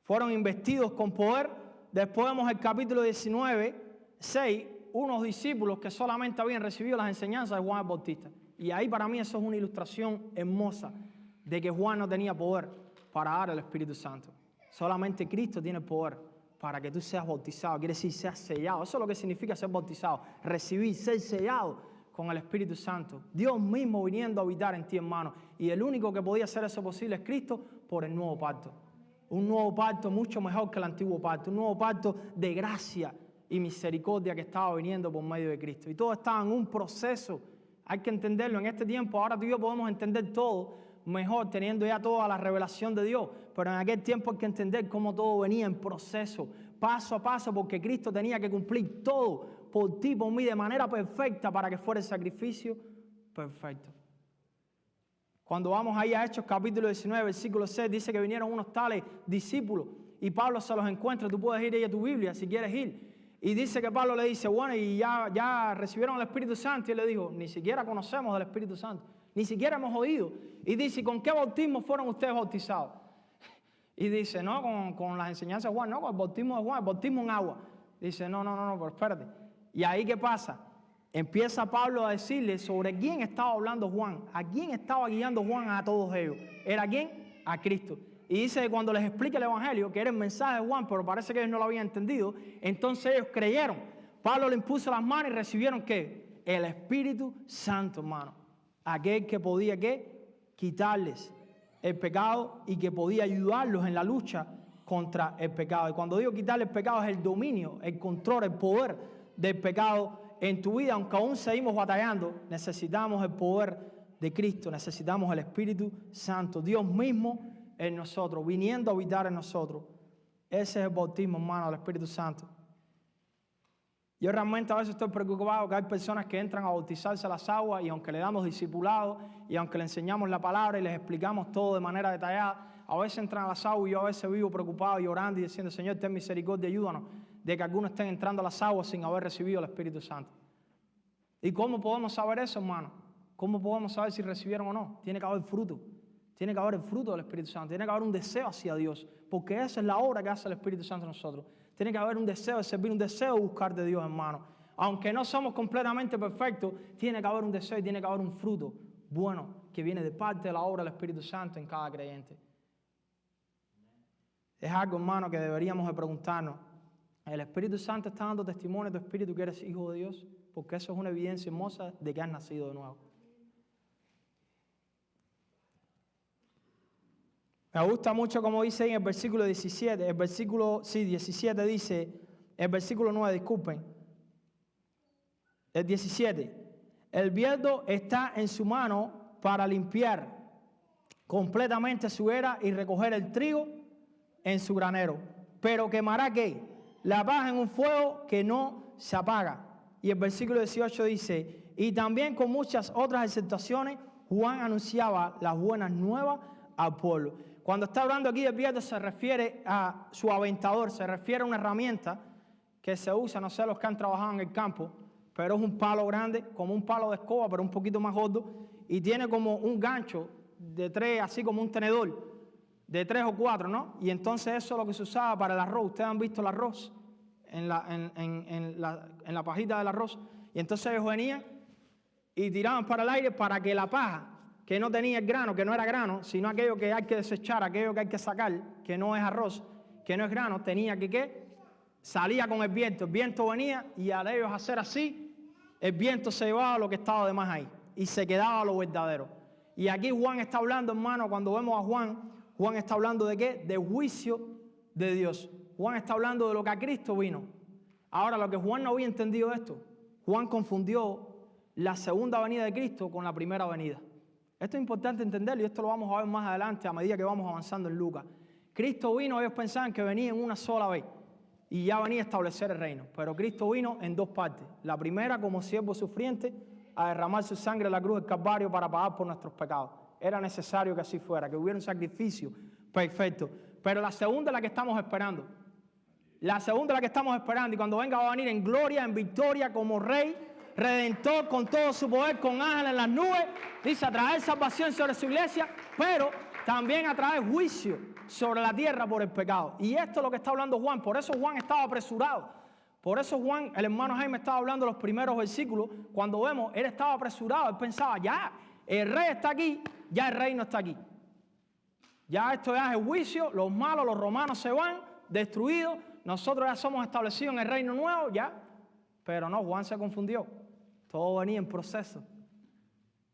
fueron investidos con poder. Después vemos el capítulo 19, 6, unos discípulos que solamente habían recibido las enseñanzas de Juan el Bautista. Y ahí para mí eso es una ilustración hermosa de que Juan no tenía poder para dar el Espíritu Santo. Solamente Cristo tiene poder para que tú seas bautizado, quiere decir seas sellado. Eso es lo que significa ser bautizado, recibir, ser sellado con el Espíritu Santo. Dios mismo viniendo a habitar en ti, hermano. Y el único que podía hacer eso posible es Cristo por el nuevo pacto. Un nuevo pacto mucho mejor que el antiguo pacto. Un nuevo pacto de gracia y misericordia que estaba viniendo por medio de Cristo. Y todo estaba en un proceso. Hay que entenderlo. En este tiempo, ahora tú y yo podemos entender todo mejor, teniendo ya toda la revelación de Dios. Pero en aquel tiempo hay que entender cómo todo venía en proceso, paso a paso, porque Cristo tenía que cumplir todo por ti, por mí, de manera perfecta para que fuera el sacrificio perfecto. Cuando vamos ahí a Hechos capítulo 19, versículo 6, dice que vinieron unos tales discípulos y Pablo se los encuentra. Tú puedes ir ahí a tu Biblia si quieres ir. Y dice que Pablo le dice, bueno, y ya recibieron el Espíritu Santo. Y él le dijo, ni siquiera conocemos del Espíritu Santo, ni siquiera hemos oído. Y dice, ¿con qué bautismo fueron ustedes bautizados? Y dice, no, con las enseñanzas de Juan, no, con el bautismo de Juan, el bautismo en agua. Dice, no, pero espérate. Y ahí, ¿qué pasa? Empieza Pablo a decirle sobre quién estaba hablando Juan, a quién estaba guiando Juan a todos ellos. ¿Era quién? A Cristo. Y dice que cuando les explica el Evangelio, que era el mensaje de Juan, pero parece que ellos no lo habían entendido, entonces ellos creyeron. Pablo le impuso las manos y recibieron, ¿qué? El Espíritu Santo, hermano. Aquel que podía, ¿qué? Quitarles el pecado y que podía ayudarlos en la lucha contra el pecado. Y cuando digo quitarle el pecado es el dominio, el control, el poder del pecado en tu vida. Aunque aún seguimos batallando, necesitamos el poder de Cristo, necesitamos el Espíritu Santo, Dios mismo en nosotros, viniendo a habitar en nosotros. Ese es el bautismo, hermano, del Espíritu Santo. Yo realmente a veces estoy preocupado que hay personas que entran a bautizarse a las aguas y aunque le damos discipulado y aunque le enseñamos la palabra y les explicamos todo de manera detallada, a veces entran a las aguas y yo a veces vivo preocupado, llorando y diciendo, Señor, ten misericordia, ayúdanos, de que algunos estén entrando a las aguas sin haber recibido el Espíritu Santo. ¿Y cómo podemos saber eso, hermano? ¿Cómo podemos saber si recibieron o no? Tiene que haber fruto. Tiene que haber el fruto del Espíritu Santo. Tiene que haber un deseo hacia Dios. Porque esa es la obra que hace el Espíritu Santo en nosotros. Tiene que haber un deseo de servir, un deseo de buscar de Dios, hermano. Aunque no somos completamente perfectos, tiene que haber un deseo y tiene que haber un fruto bueno que viene de parte de la obra del Espíritu Santo en cada creyente. Es algo, hermano, que deberíamos de preguntarnos. ¿El Espíritu Santo está dando testimonio de tu espíritu que eres hijo de Dios? Porque eso es una evidencia hermosa de que has nacido de nuevo. Me gusta mucho como dice ahí en el versículo 17, 17 dice, el versículo 9, disculpen, el 17, el viento está en su mano para limpiar completamente su era y recoger el trigo en su granero. Pero quemará ¿qué? La paja en un fuego que no se apaga. Y el versículo 18 dice, y también con muchas otras exhortaciones, Juan anunciaba las buenas nuevas al pueblo. Cuando está hablando aquí de viento se refiere a su aventador, se refiere a una herramienta que se usa, no sé los que han trabajado en el campo, pero es un palo grande, como un palo de escoba, pero un poquito más gordo, y tiene como un gancho de 3, así como un tenedor, de 3 o 4, ¿no? Y entonces eso es lo que se usaba para el arroz. Ustedes han visto el arroz en la pajita del arroz. Y entonces ellos venían y tiraban para el aire para que la paja, que no tenía el grano, que no era grano, sino aquello que hay que desechar, aquello que hay que sacar, que no es arroz, que no es grano, tenía que ¿qué? Salía con el viento venía y al ellos hacer así, el viento se llevaba lo que estaba de más ahí y se quedaba lo verdadero. Y aquí Juan está hablando, hermano, cuando vemos a Juan está hablando de ¿qué? De juicio de Dios. Juan está hablando de lo que a Cristo vino. Ahora, lo que Juan no había entendido esto, Juan confundió la segunda venida de Cristo con la primera venida. Esto es importante entenderlo y esto lo vamos a ver más adelante a medida que vamos avanzando en Lucas. Cristo vino, ellos pensaban que venía en una sola vez y ya venía a establecer el reino. Pero Cristo vino en 2 partes. La primera como siervo sufriente a derramar su sangre en la cruz del Calvario para pagar por nuestros pecados. Era necesario que así fuera, que hubiera un sacrificio perfecto. Pero la segunda es la que estamos esperando. La segunda es la que estamos esperando y cuando venga va a venir en gloria, en victoria, como Rey, Redentor, con todo su poder, con ángeles en las nubes. Dice, a traer salvación sobre su iglesia, pero también a traer juicio sobre la tierra por el pecado. Y esto es lo que está hablando Juan. Por eso Juan estaba apresurado. Por eso Juan, el hermano Jaime estaba hablando los primeros versículos. Cuando vemos, él estaba apresurado. Él pensaba, ya, el rey está aquí, ya el reino está aquí. Ya esto ya es el juicio, los malos, los romanos se van, destruidos. Nosotros ya somos establecidos en el reino nuevo, ya. Pero no, Juan se confundió. Todo venía en proceso.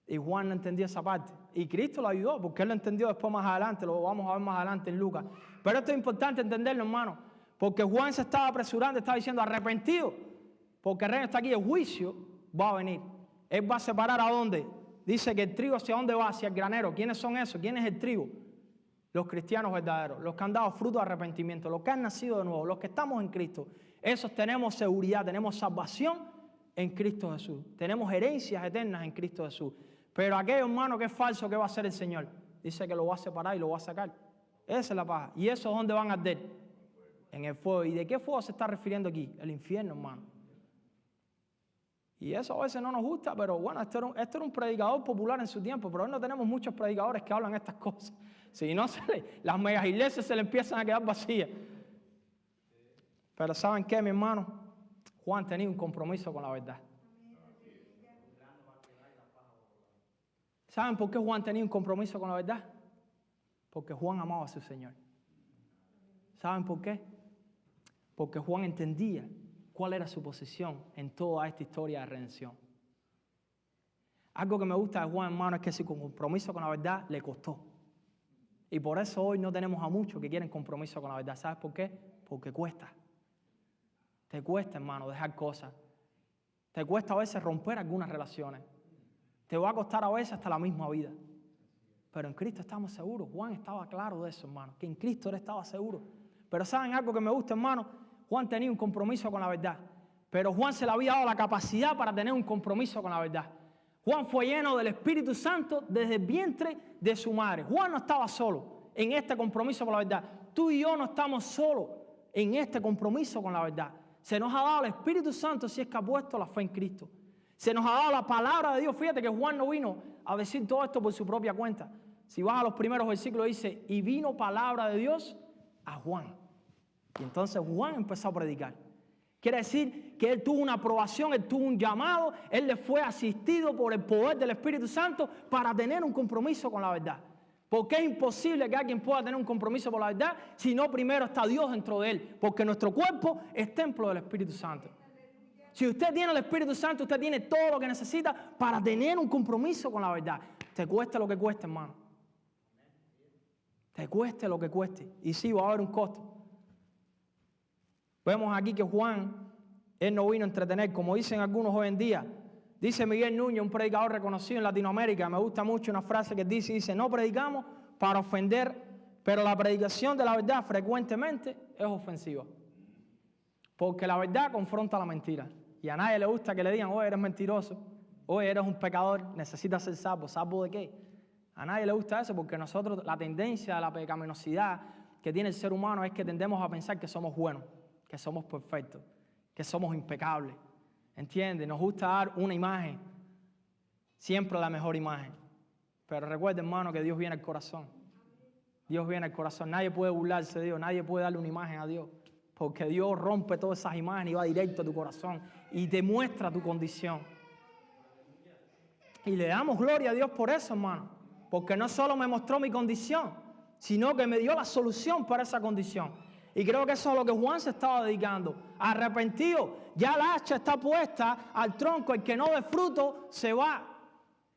Y Juan no entendió esa parte. Y Cristo lo ayudó, porque él lo entendió después más adelante. Lo vamos a ver más adelante en Lucas. Pero esto es importante entenderlo, hermano. Porque Juan se estaba apresurando, estaba diciendo arrepentido. Porque el reino está aquí, el juicio va a venir. Él va a separar a dónde. Dice que el trigo hacia dónde va, hacia el granero. ¿Quiénes son esos? ¿Quién es el trigo? Los cristianos verdaderos, los que han dado fruto de arrepentimiento, los que han nacido de nuevo, los que estamos en Cristo. Esos tenemos seguridad, tenemos salvación en Cristo Jesús. Tenemos herencias eternas en Cristo Jesús. Pero aquello, hermano, que es falso, ¿qué va a hacer el Señor? Dice que lo va a separar y lo va a sacar. Esa es la paja. ¿Y eso dónde van a arder? En el fuego. ¿Y de qué fuego se está refiriendo aquí? El infierno, hermano. Y eso a veces no nos gusta, pero bueno, este era un predicador popular en su tiempo, pero hoy no tenemos muchos predicadores que hablan estas cosas. Si no, las megas iglesias se le empiezan a quedar vacías. Pero ¿saben qué, mi hermano? Juan tenía un compromiso con la verdad. ¿Saben por qué Juan tenía un compromiso con la verdad? Porque Juan amaba a su Señor. ¿Saben por qué? Porque Juan entendía cuál era su posición en toda esta historia de redención. Algo que me gusta de Juan, hermano, es que su compromiso con la verdad le costó. Y por eso hoy no tenemos a muchos que quieren compromiso con la verdad. ¿Sabes por qué? Porque cuesta. Te cuesta, hermano, dejar cosas. Te cuesta a veces romper algunas relaciones. Te va a costar a veces hasta la misma vida. Pero en Cristo estamos seguros. Juan estaba claro de eso, hermano. Que en Cristo él estaba seguro. Pero ¿saben algo que me gusta, hermano? Juan tenía un compromiso con la verdad. Pero Juan se le había dado la capacidad para tener un compromiso con la verdad. Juan fue lleno del Espíritu Santo desde el vientre de su madre. Juan no estaba solo en este compromiso con la verdad. Tú y yo no estamos solos en este compromiso con la verdad. Se nos ha dado el Espíritu Santo si es que ha puesto la fe en Cristo. Se nos ha dado la palabra de Dios. Fíjate que Juan no vino a decir todo esto por su propia cuenta. Si vas a los primeros versículos dice, y vino palabra de Dios a Juan. Y entonces Juan empezó a predicar. Quiere decir que él tuvo una aprobación, él tuvo un llamado, él le fue asistido por el poder del Espíritu Santo para tener un compromiso con la verdad. Porque es imposible que alguien pueda tener un compromiso con la verdad si no primero está Dios dentro de él. Porque nuestro cuerpo es templo del Espíritu Santo. Si usted tiene el Espíritu Santo, usted tiene todo lo que necesita para tener un compromiso con la verdad. Te cueste lo que cueste, hermano. Te cueste lo que cueste. Y sí, va a haber un costo. Vemos aquí que Juan, él no vino a entretener, como dicen algunos hoy en día. Dice Miguel Núñez, un predicador reconocido en Latinoamérica, me gusta mucho una frase que dice, no predicamos para ofender, pero la predicación de la verdad frecuentemente es ofensiva. Porque la verdad confronta la mentira. Y a nadie le gusta que le digan, oye, eres mentiroso, oye, eres un pecador, necesitas ser salvo. ¿Salvo de qué? A nadie le gusta eso porque nosotros, la tendencia a la pecaminosidad que tiene el ser humano es que tendemos a pensar que somos buenos, que somos perfectos, que somos impecables. ¿Entiendes? Nos gusta dar una imagen, siempre la mejor imagen. Pero recuerda, hermano, que Dios viene al corazón. Dios viene al corazón. Nadie puede burlarse de Dios, nadie puede darle una imagen a Dios. Porque Dios rompe todas esas imágenes y va directo a tu corazón y te muestra tu condición. Y le damos gloria a Dios por eso, hermano. Porque no solo me mostró mi condición, sino que me dio la solución para esa condición. Y creo que eso es a lo que Juan se estaba dedicando. Arrepentido, ya la hacha está puesta al tronco, el que no dé fruto se va.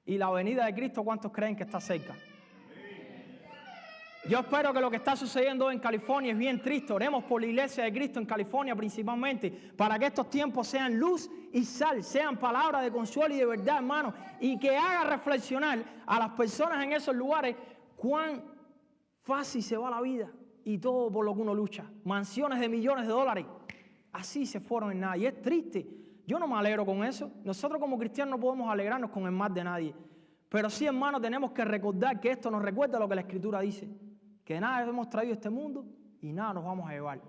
Y la venida de Cristo, ¿cuántos creen que está cerca? Yo espero que lo que está sucediendo en California es bien triste. Oremos por la iglesia de Cristo en California principalmente, para que estos tiempos sean luz y sal, sean palabras de consuelo y de verdad, hermano, y que haga reflexionar a las personas en esos lugares cuán fácil se va la vida y todo por lo que uno lucha. Mansiones de millones de dólares, así se fueron en nada. Y es triste. Yo no me alegro con eso. Nosotros como cristianos no podemos alegrarnos con el mal de nadie. Pero sí, hermano, tenemos que recordar que esto nos recuerda lo que la Escritura dice. Que nada hemos traído a este mundo y nada nos vamos a llevar.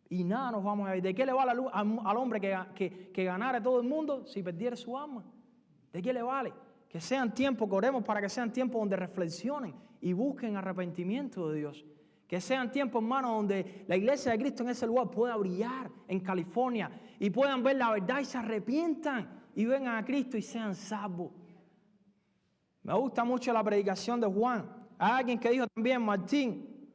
Y nada nos vamos a llevar. ¿De qué le vale al hombre que ganara todo el mundo si perdiera su alma? ¿De qué le vale? Que sean tiempos, que oremos para que sean tiempos donde reflexionen y busquen arrepentimiento de Dios. Que sean tiempos, hermano, donde la iglesia de Cristo en ese lugar pueda brillar en California y puedan ver la verdad y se arrepientan y vengan a Cristo y sean salvos. Me gusta mucho la predicación de Juan. Hay alguien que dijo también, Martín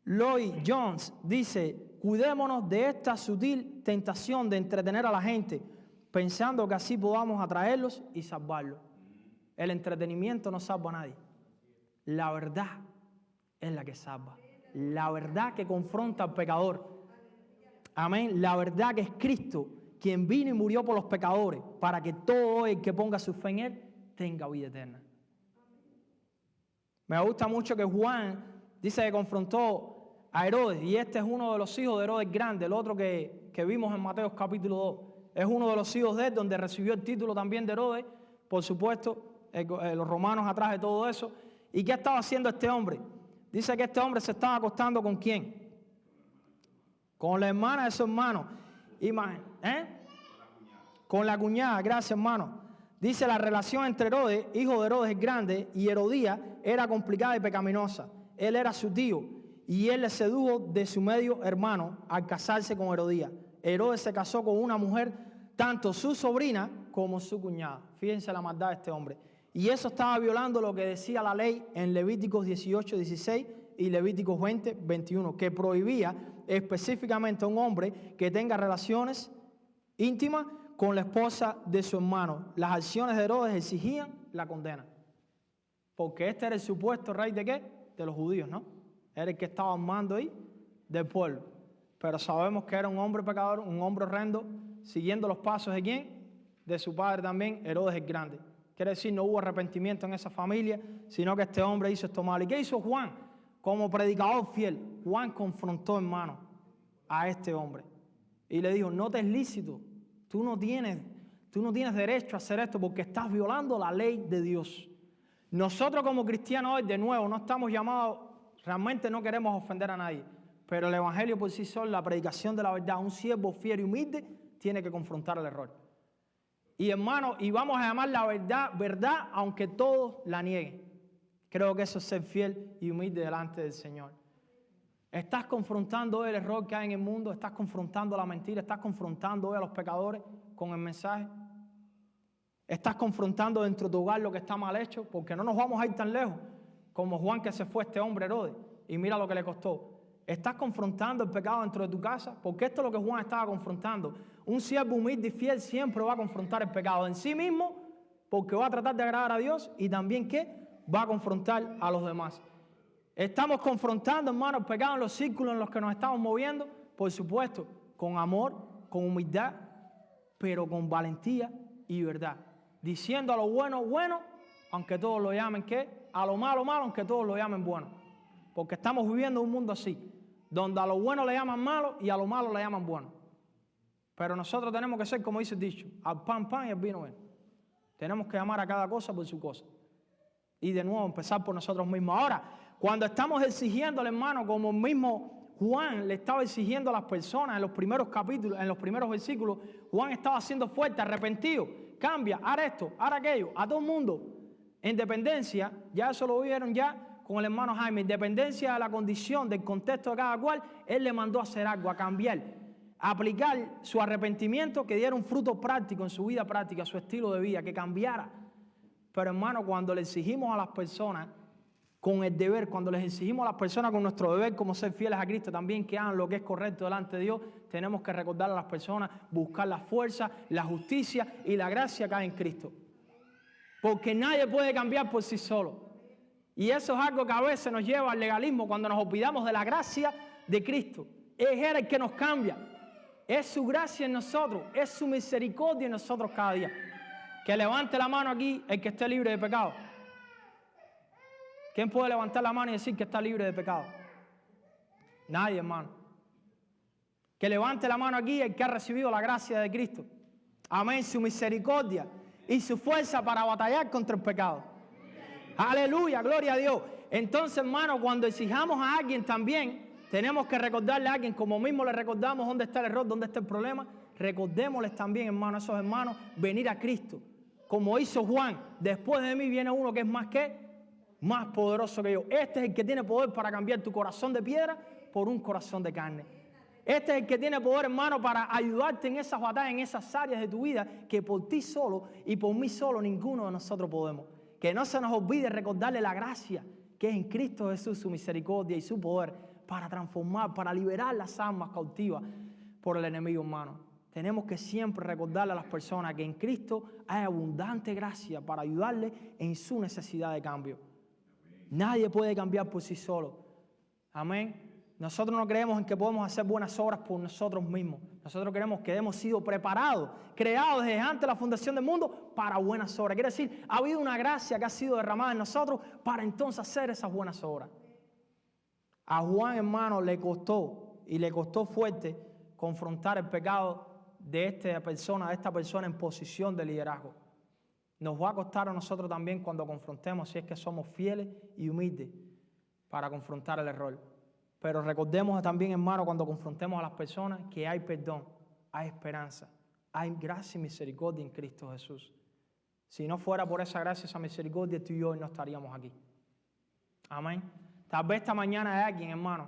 Lloyd Jones, dice, cuidémonos de esta sutil tentación de entretener a la gente, pensando que así podamos atraerlos y salvarlos. El entretenimiento no salva a nadie. La verdad es la que salva. La verdad que confronta al pecador. Amén. La verdad que es Cristo quien vino y murió por los pecadores para que todo el que ponga su fe en Él tenga vida eterna. Me gusta mucho que Juan dice que confrontó a Herodes, y este es uno de los hijos de Herodes grande, el otro que vimos en Mateo capítulo 2. Es uno de los hijos de él, donde recibió el título también de Herodes, por supuesto, los romanos atrás de todo eso. ¿Y qué estaba haciendo este hombre? Dice que este hombre se estaba acostando ¿con quién? Con la hermana de su hermano. Con la cuñada, gracias hermano. Dice la relación entre Herodes, hijo de Herodes el Grande, y Herodías era complicada y pecaminosa. Él era su tío y él le sedujo de su medio hermano al casarse con Herodías. Herodes se casó con una mujer, tanto su sobrina como su cuñada. Fíjense la maldad de este hombre. Y eso estaba violando lo que decía la ley en Levíticos 18, 16 y Levíticos 20, 21, que prohibía específicamente a un hombre que tenga relaciones íntimas con la esposa de su hermano. Las acciones de Herodes exigían la condena. Porque este era el supuesto rey ¿de qué? De los judíos, ¿no? Era el que estaba al mando ahí del pueblo. Pero sabemos que era un hombre pecador, un hombre horrendo, siguiendo los pasos ¿de quién? De su padre también, Herodes el Grande. Quiere decir, no hubo arrepentimiento en esa familia, sino que este hombre hizo esto mal. ¿Y qué hizo Juan? Como predicador fiel, Juan confrontó, hermano, a este hombre. Y le dijo, no te es lícito. Tú no tienes derecho a hacer esto porque estás violando la ley de Dios. Nosotros como cristianos hoy, de nuevo, no estamos llamados, realmente no queremos ofender a nadie, pero el evangelio por sí solo, la predicación de la verdad, un siervo fiel y humilde tiene que confrontar el error. Y hermano, y vamos a llamar la verdad, aunque todos la nieguen. Creo que eso es ser fiel y humilde delante del Señor. Estás confrontando hoy el error que hay en el mundo, estás confrontando la mentira, estás confrontando hoy a los pecadores con el mensaje. Estás confrontando dentro de tu hogar lo que está mal hecho, porque no nos vamos a ir tan lejos como Juan que se fue este hombre Herodes y mira lo que le costó. Estás confrontando el pecado dentro de tu casa, porque esto es lo que Juan estaba confrontando. Un siervo humilde y fiel siempre va a confrontar el pecado en sí mismo, porque va a tratar de agradar a Dios y también ¿qué? Va a confrontar a los demás. Estamos confrontando, hermano, el pecado en los círculos en los que nos estamos moviendo, por supuesto, con amor, con humildad, pero con valentía y verdad. Diciendo a lo bueno, bueno, aunque todos lo llamen ¿qué? A lo malo, malo, aunque todos lo llamen bueno. Porque estamos viviendo un mundo así, donde a lo bueno le llaman malo y a lo malo le llaman bueno. Pero nosotros tenemos que ser, como dice el dicho, al pan, pan y al vino, vino. Tenemos que llamar a cada cosa por su cosa. Y de nuevo empezar por nosotros mismos. Ahora, cuando estamos exigiéndole, hermano, como el mismo Juan le estaba exigiendo a las personas en los primeros capítulos, en los primeros versículos, Juan estaba haciendo fuerte, arrepentido, cambia, hará esto, hará aquello, a todo el mundo. En dependencia, ya eso lo vieron ya con el hermano Jaime, en dependencia de la condición, del contexto de cada cual, él le mandó a hacer algo, a cambiar, a aplicar su arrepentimiento, que diera un fruto práctico en su vida práctica, su estilo de vida, que cambiara. Pero hermano, cuando le exigimos a las personas con el deber, cuando les exigimos a las personas con nuestro deber como ser fieles a Cristo también, que hagan lo que es correcto delante de Dios, tenemos que recordar a las personas, buscar la fuerza, la justicia y la gracia que hay en Cristo. Porque nadie puede cambiar por sí solo. Y eso es algo que a veces nos lleva al legalismo cuando nos olvidamos de la gracia de Cristo. Es Él el que nos cambia. Es su gracia en nosotros, es su misericordia en nosotros cada día. Que levante la mano aquí el que esté libre de pecado. ¿Quién puede levantar la mano y decir que está libre de pecado? Nadie, hermano. Que levante la mano aquí el que ha recibido la gracia de Cristo. Amén, su misericordia y su fuerza para batallar contra el pecado. Aleluya, gloria a Dios. Entonces, hermano, cuando exijamos a alguien también, tenemos que recordarle a alguien, como mismo le recordamos dónde está el error, dónde está el problema, recordémosles también, hermano, a esos hermanos, venir a Cristo. Como hizo Juan, después de mí viene uno que es más poderoso que yo. Este es el que tiene poder para cambiar tu corazón de piedra por un corazón de carne. Este es el que tiene poder, hermano, para ayudarte en esas batallas, en esas áreas de tu vida que por ti solo y por mí solo ninguno de nosotros podemos. Que no se nos olvide recordarle la gracia que es en Cristo Jesús, su misericordia y su poder para transformar, para liberar las almas cautivas por el enemigo, hermano. Tenemos que siempre recordarle a las personas que en Cristo hay abundante gracia para ayudarle en su necesidad de cambio. Nadie puede cambiar por sí solo. Amén. Nosotros no creemos en que podemos hacer buenas obras por nosotros mismos. Nosotros creemos que hemos sido preparados, creados desde antes de la fundación del mundo para buenas obras. Quiere decir, ha habido una gracia que ha sido derramada en nosotros para entonces hacer esas buenas obras. A Juan, hermano, le costó fuerte confrontar el pecado de esta persona en posición de liderazgo. Nos va a costar a nosotros también cuando confrontemos, si es que somos fieles y humildes para confrontar el error. Pero recordemos también, hermano, cuando confrontemos a las personas, que hay perdón, hay esperanza, hay gracia y misericordia en Cristo Jesús. Si no fuera por esa gracia y esa misericordia, tú y yo hoy no estaríamos aquí. Amén. Tal vez esta mañana hay alguien, hermano,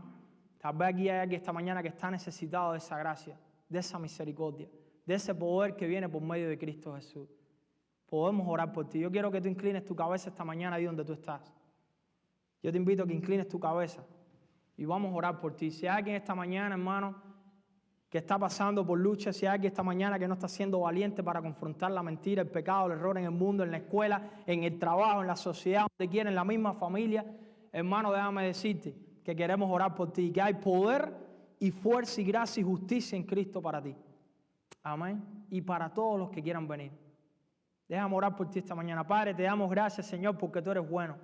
tal vez aquí hay alguien esta mañana que está necesitado de esa gracia, de esa misericordia, de ese poder que viene por medio de Cristo Jesús. Podemos orar por ti. Yo quiero que tú inclines tu cabeza esta mañana ahí donde tú estás. Yo te invito a que inclines tu cabeza y vamos a orar por ti. Si hay alguien esta mañana, hermano, que está pasando por lucha, si hay alguien esta mañana que no está siendo valiente para confrontar la mentira, el pecado, el error en el mundo, en la escuela, en el trabajo, en la sociedad, donde quiera, en la misma familia, hermano, déjame decirte que queremos orar por ti, que hay poder y fuerza y gracia y justicia en Cristo para ti. Amén. Y para todos los que quieran venir. Déjame orar por ti esta mañana. Padre, te damos gracias, Señor, porque tú eres bueno.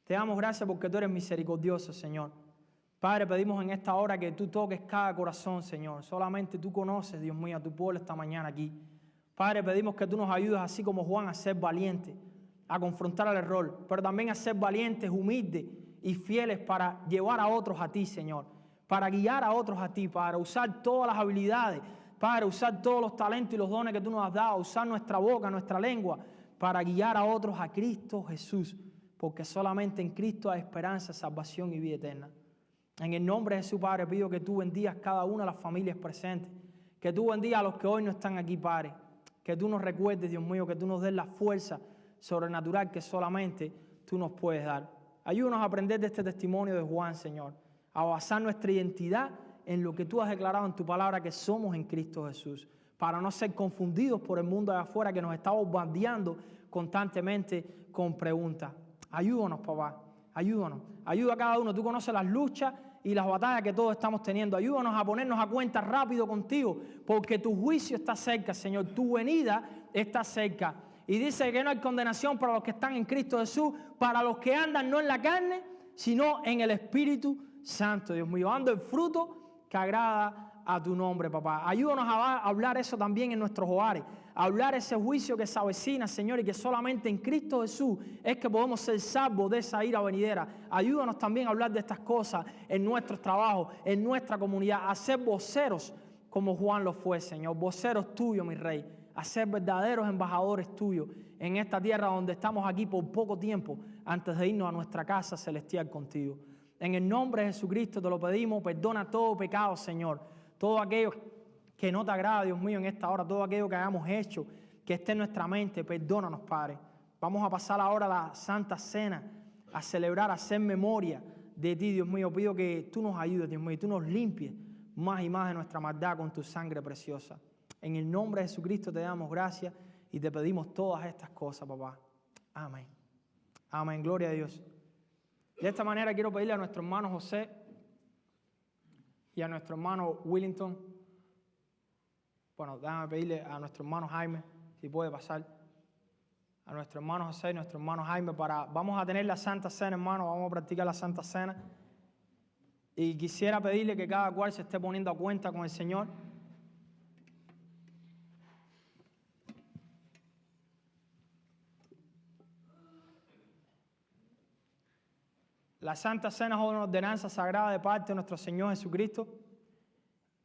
Te damos gracias porque tú eres misericordioso, Señor. Padre, pedimos en esta hora que tú toques cada corazón, Señor. Solamente tú conoces, Dios mío, a tu pueblo esta mañana aquí. Padre, pedimos que tú nos ayudes, así como Juan, a ser valientes, a confrontar el error, pero también a ser valientes, humildes y fieles para llevar a otros a ti, Señor. Para guiar a otros a ti, para usar todas las habilidades, para usar todos los talentos y los dones que tú nos has dado, usar nuestra boca, nuestra lengua, para guiar a otros a Cristo Jesús. Porque solamente en Cristo hay esperanza, salvación y vida eterna. En el nombre de Jesús, Padre, pido que tú bendigas cada una de las familias presentes, que tú bendigas a los que hoy no están aquí, Padre, que tú nos recuerdes, Dios mío, que tú nos des la fuerza sobrenatural que solamente tú nos puedes dar. Ayúdanos a aprender de este testimonio de Juan, Señor, a basar nuestra identidad en lo que tú has declarado en tu palabra que somos en Cristo Jesús, para no ser confundidos por el mundo de afuera que nos está bombardeando constantemente con preguntas. Ayúdanos, papá, ayúdanos. Ayuda a cada uno. Tú conoces las luchas y las batallas que todos estamos teniendo. Ayúdanos a ponernos a cuenta rápido contigo, porque tu juicio está cerca, Señor. Tu venida está cerca. Y dice que no hay condenación para los que están en Cristo Jesús, para los que andan no en la carne, sino en el Espíritu Santo, Dios mío, dando el fruto que agrada a tu nombre, papá. Ayúdanos a hablar eso también en nuestros hogares, a hablar ese juicio que se avecina, Señor, y que solamente en Cristo Jesús es que podemos ser salvos de esa ira venidera. Ayúdanos también a hablar de estas cosas en nuestros trabajos, en nuestra comunidad, a ser voceros como Juan lo fue, Señor, voceros tuyos, mi Rey, a ser verdaderos embajadores tuyos en esta tierra donde estamos aquí por poco tiempo antes de irnos a nuestra casa celestial contigo. En el nombre de Jesucristo te lo pedimos, perdona todo pecado, Señor, todo aquello que no te agrada, Dios mío, en esta hora, todo aquello que hayamos hecho, que esté en nuestra mente, perdónanos, Padre. Vamos a pasar ahora a la Santa Cena, a celebrar, a hacer memoria de ti, Dios mío. Pido que tú nos ayudes, Dios mío, y tú nos limpies más y más de nuestra maldad con tu sangre preciosa. En el nombre de Jesucristo te damos gracias y te pedimos todas estas cosas, papá. Amén. Amén. Gloria a Dios. De esta manera quiero pedirle a nuestro hermano José y a nuestro hermano Willington, bueno, déjame pedirle a nuestro hermano Jaime, si puede pasar, a nuestro hermano José y nuestro hermano Jaime, vamos a tener la Santa Cena, hermano, vamos a practicar la Santa Cena. Y quisiera pedirle que cada cual se esté poniendo a cuenta con el Señor. La Santa Cena es una ordenanza sagrada de parte de nuestro Señor Jesucristo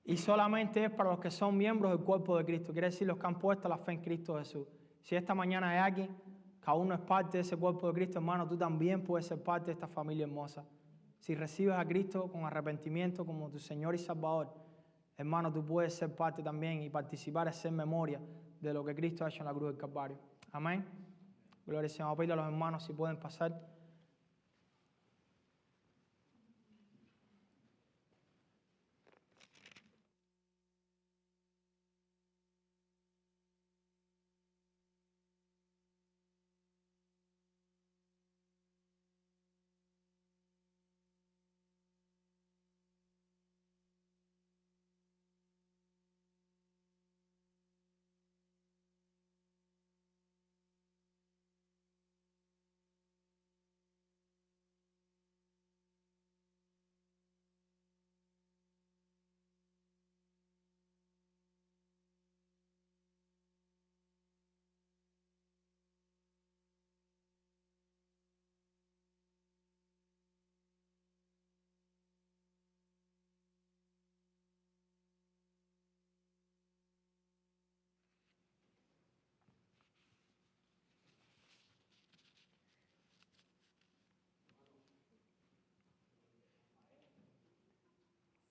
y solamente es para los que son miembros del cuerpo de Cristo, quiere decir los que han puesto la fe en Cristo Jesús. Si esta mañana hay alguien que aún no es parte de ese cuerpo de Cristo, hermano, tú también puedes ser parte de esta familia hermosa. Si recibes a Cristo con arrepentimiento como tu Señor y Salvador, hermano, tú puedes ser parte también y participar, hacer memoria de lo que Cristo ha hecho en la cruz del Calvario. Amén. Gloria al Señor. Vamos a pedirle a los hermanos si pueden pasar.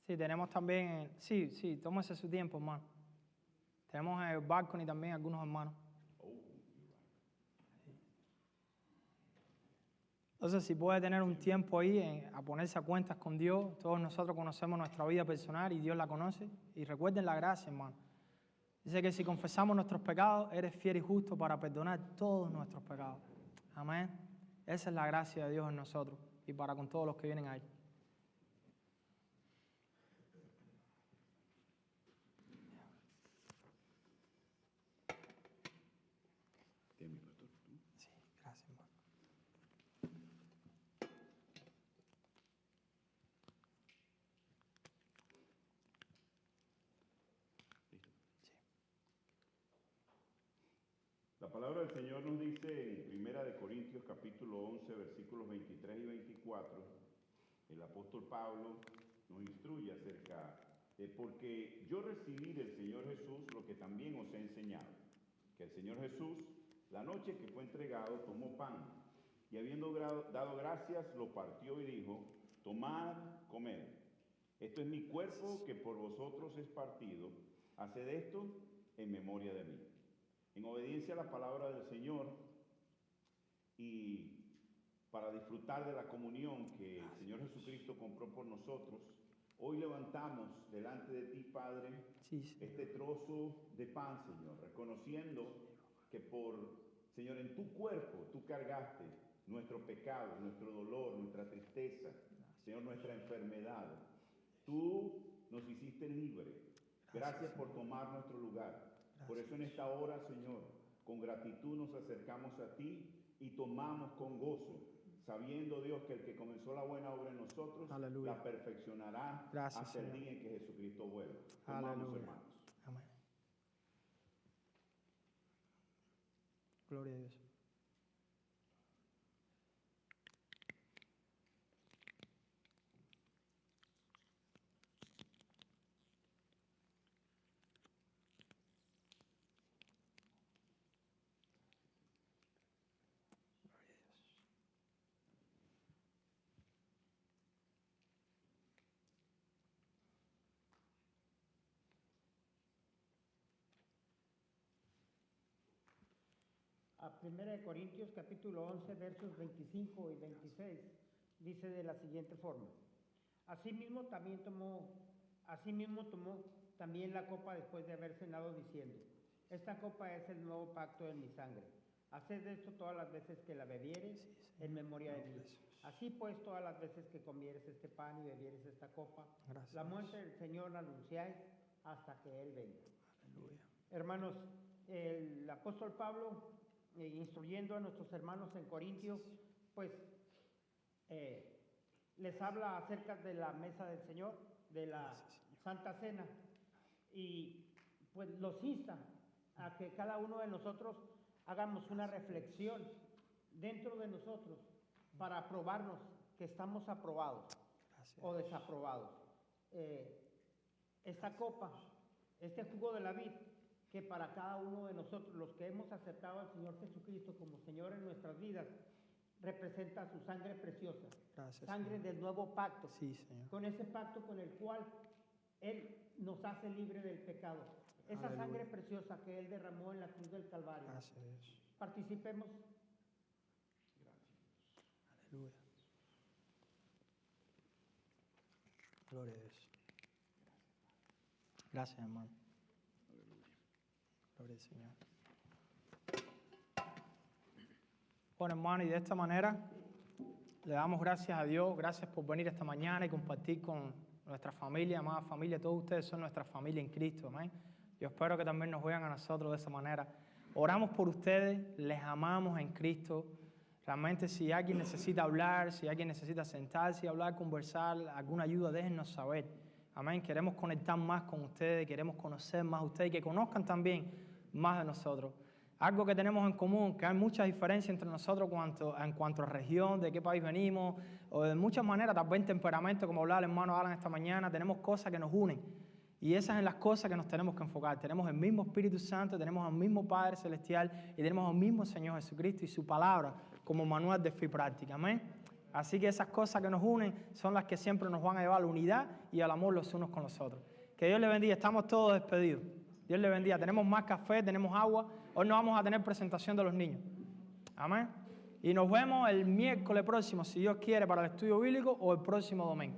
Sí, tenemos también, sí, tómese su tiempo, hermano. Tenemos en el balcony también algunos hermanos. Entonces, si puede tener un tiempo ahí a ponerse a cuentas con Dios, todos nosotros conocemos nuestra vida personal y Dios la conoce. Y recuerden la gracia, hermano. Dice que si confesamos nuestros pecados, eres fiel y justo para perdonar todos nuestros pecados. Amén. Esa es la gracia de Dios en nosotros y para con todos los que vienen ahí. Sí, gracias, hermano. La palabra del Señor nos dice en Primera de Corintios capítulo 11, versículos 23 y 24, el apóstol Pablo nos instruye acerca de porque yo recibí del Señor Jesús lo que también os he enseñado, que el Señor Jesús, la noche que fue entregado, tomó pan y habiendo dado gracias, lo partió y dijo, tomad, comed, esto es mi cuerpo que por vosotros es partido, haced esto en memoria de mí. En obediencia a la palabra del Señor y para disfrutar de la comunión que el Señor Jesucristo compró por nosotros, hoy levantamos delante de ti, Padre, este trozo de pan, Señor, reconociendo que Señor, en tu cuerpo tú cargaste nuestro pecado, nuestro dolor, nuestra tristeza, Señor, nuestra enfermedad. Tú nos hiciste libres. Gracias por tomar nuestro lugar. Por eso en esta hora, Señor, Con gratitud nos acercamos a ti y tomamos con gozo, sabiendo, Dios, que el que comenzó la buena obra en nosotros, Aleluya. la perfeccionará Gracias, hasta el Señor. día en que Jesucristo vuelva. Tomamos, Aleluya. hermanos. Amén. Gloria a Dios. A 1 Corintios capítulo 11 versos 25 y 26 dice de la siguiente forma: Asimismo tomó también la copa después de haber cenado diciendo: Esta copa es el nuevo pacto en mi sangre. Haced esto todas las veces que la bebieres en memoria de mí. Así pues, todas las veces que comieres este pan y bebieres esta copa, Gracias. la muerte del Señor la anunciáis hasta que Él venga. Aleluya. Hermanos, el apóstol Pablo, instruyendo a nuestros hermanos en Corintios, pues les habla acerca de la mesa del Señor, de la Santa Cena, y pues los insta a que cada uno de nosotros hagamos una reflexión dentro de nosotros para probarnos que estamos aprobados Gracias. o desaprobados. Esta copa, este jugo de la vid, que para cada uno de nosotros, los que hemos aceptado al Señor Jesucristo como Señor en nuestras vidas, representa su sangre preciosa, Gracias, sangre Señor. del nuevo pacto, Sí, Señor. con ese pacto con el cual Él nos hace libre del pecado. Esa Aleluya. sangre preciosa que Él derramó en la cruz del Calvario. Gracias, Dios. Participemos. Aleluya. Gloria a Dios. Gracias, hermano. Gloria al Señor. Bueno, hermano, y de esta manera le damos gracias a Dios. Gracias por venir esta mañana y compartir con nuestra familia, amada familia. Todos ustedes son nuestra familia en Cristo, amén. Yo espero que también nos vean a nosotros de esa manera. Oramos por ustedes, les amamos en Cristo. Realmente, si alguien necesita hablar, si alguien necesita sentarse y hablar, conversar, alguna ayuda, déjennos saber. Amén. Queremos conectar más con ustedes, queremos conocer más a ustedes y que conozcan también más de nosotros. Algo que tenemos en común, que hay muchas diferencias entre nosotros en cuanto a región, de qué país venimos, o de muchas maneras, tal vez en temperamento, como hablaba el hermano Alan esta mañana, tenemos cosas que nos unen. Y esas son las cosas que nos tenemos que enfocar. Tenemos el mismo Espíritu Santo, tenemos al mismo Padre Celestial y tenemos al mismo Señor Jesucristo y su palabra como manual de fe y práctica. Amén. Así que esas cosas que nos unen son las que siempre nos van a llevar a la unidad y al amor los unos con los otros. Que Dios les bendiga. Estamos todos despedidos. Dios les bendiga. Tenemos más café, tenemos agua. Hoy no vamos a tener presentación de los niños. Amén. Y nos vemos el miércoles próximo, si Dios quiere, para el estudio bíblico o el próximo domingo.